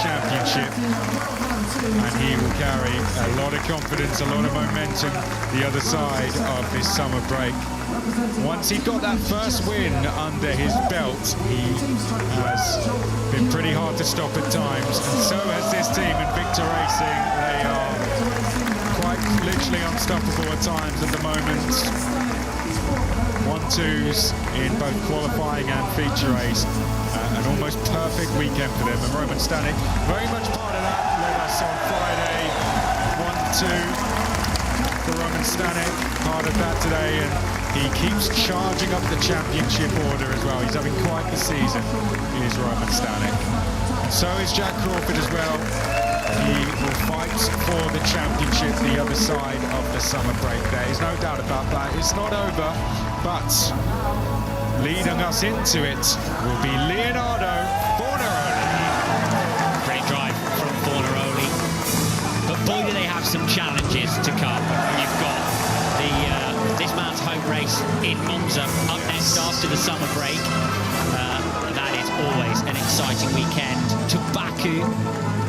championship, and he will carry a lot of confidence, a lot of momentum the other side of this summer break. Once he got that first win under his belt, he has been pretty hard to stop at times, and so has this team in Invicta Racing. They are quite literally unstoppable at times at the moment. 1-2s in both qualifying and feature race. An almost perfect weekend for them. And Roman Stanek, very much part of that, led us on Friday. 1-2 for Roman Stanek, part of that today. And he keeps charging up the championship order as well. He's having quite the season, is Roman Stanek. And so is Jack Crawford as well. He will fight for the championship the other side of the summer break. There is no doubt about that. It's not over, but leading us into it will be Leonardo Fornaroli. Great drive from Fornaroli. But boy, do they have some challenges to come. You've got this man's home race in Monza up next after the summer break. That is always an exciting weekend. To Baku,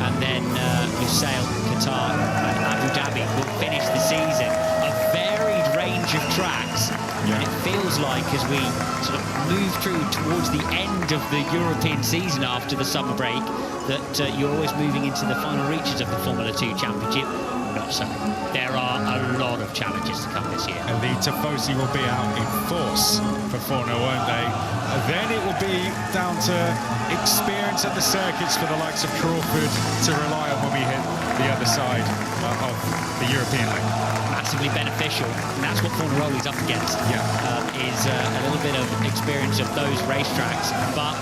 and then Lusail, Qatar, and Abu Dhabi will finish the season. A varied range of tracks. And it feels like as we sort of move through towards the end of the European season after the summer break, that you're always moving into the final reaches of the Formula 2 Championship. Not so. There are a lot of challenges to come this year. And the Tifosi will be out in force for Forno, won't they? And then it will be down to experience at the circuits for the likes of Crawford to rely on when we hit the other side of the European League. Massively beneficial, and that's what Fornaroli's up against. Is a little bit of experience of those racetracks, but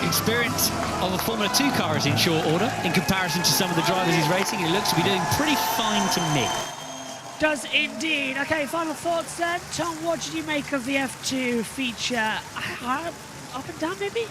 experience of a Formula 2 car is in short order in comparison to some of the drivers he's racing. He looks to be doing pretty fine to me. Does indeed. Okay, final thoughts then. Tom, what did you make of the F2 feature? Up and down, maybe?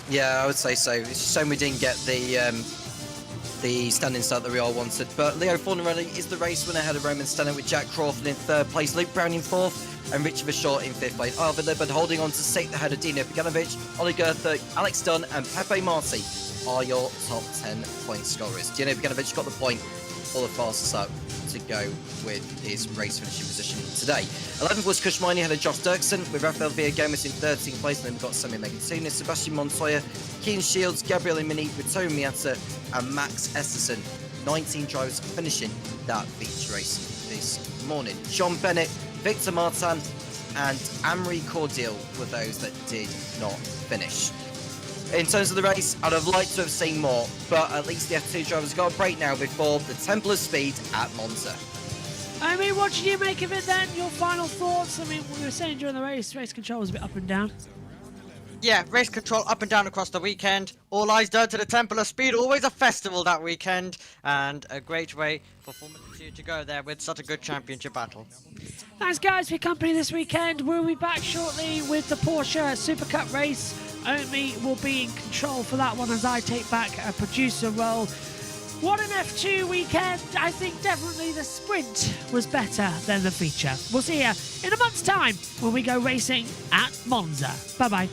Yeah, I would say so. It's a shame we didn't get the standing start that we all wanted. But Leo Fornaroli is the race winner ahead of Roman Stenner, with Jack Crawford in 3rd place, Luke Brown in 4th, and Richard Verschoor in 5th place. Arvid Lippard holding on to 6th ahead of Dino Paganovic, Oli Goethe, Alex Dunn, and Pepe Marti are your top 10 point scorers. Dino Paganovic got the point for the fastest up to go with his race finishing position today. 11th was Kushmani ahead of Josh Dirksen, with Rafael Villagomez in 13th place, and then we've got Semi Megatuna, Sebastian Montoya, Keen Shields, Gabriel Imini, Rito Miata, and Max Esterson. 19 drivers finishing that feature race this morning. John Bennett, Victor Martin, and Amri Cordial were those that did not finish. In terms of the race, I'd have liked to have seen more, but at least the F2 drivers got a break now before the Temple of Speed at Monza. I mean, what did you make of it then? Your final thoughts? I mean, we were saying during the race control was a bit up and down. Yeah, race control up and down across the weekend. All eyes down to the Temple of Speed. Always a festival that weekend, and a great way for Formula 2 to go there with such a good championship battle. Thanks, guys, for your company this weekend. We'll be back shortly with the Porsche Super Cup race. Omi will be in control for that one as I take back a producer role. What an F2 weekend. I think definitely the sprint was better than the feature. We'll see you in a month's time when we go racing at Monza. Bye-bye.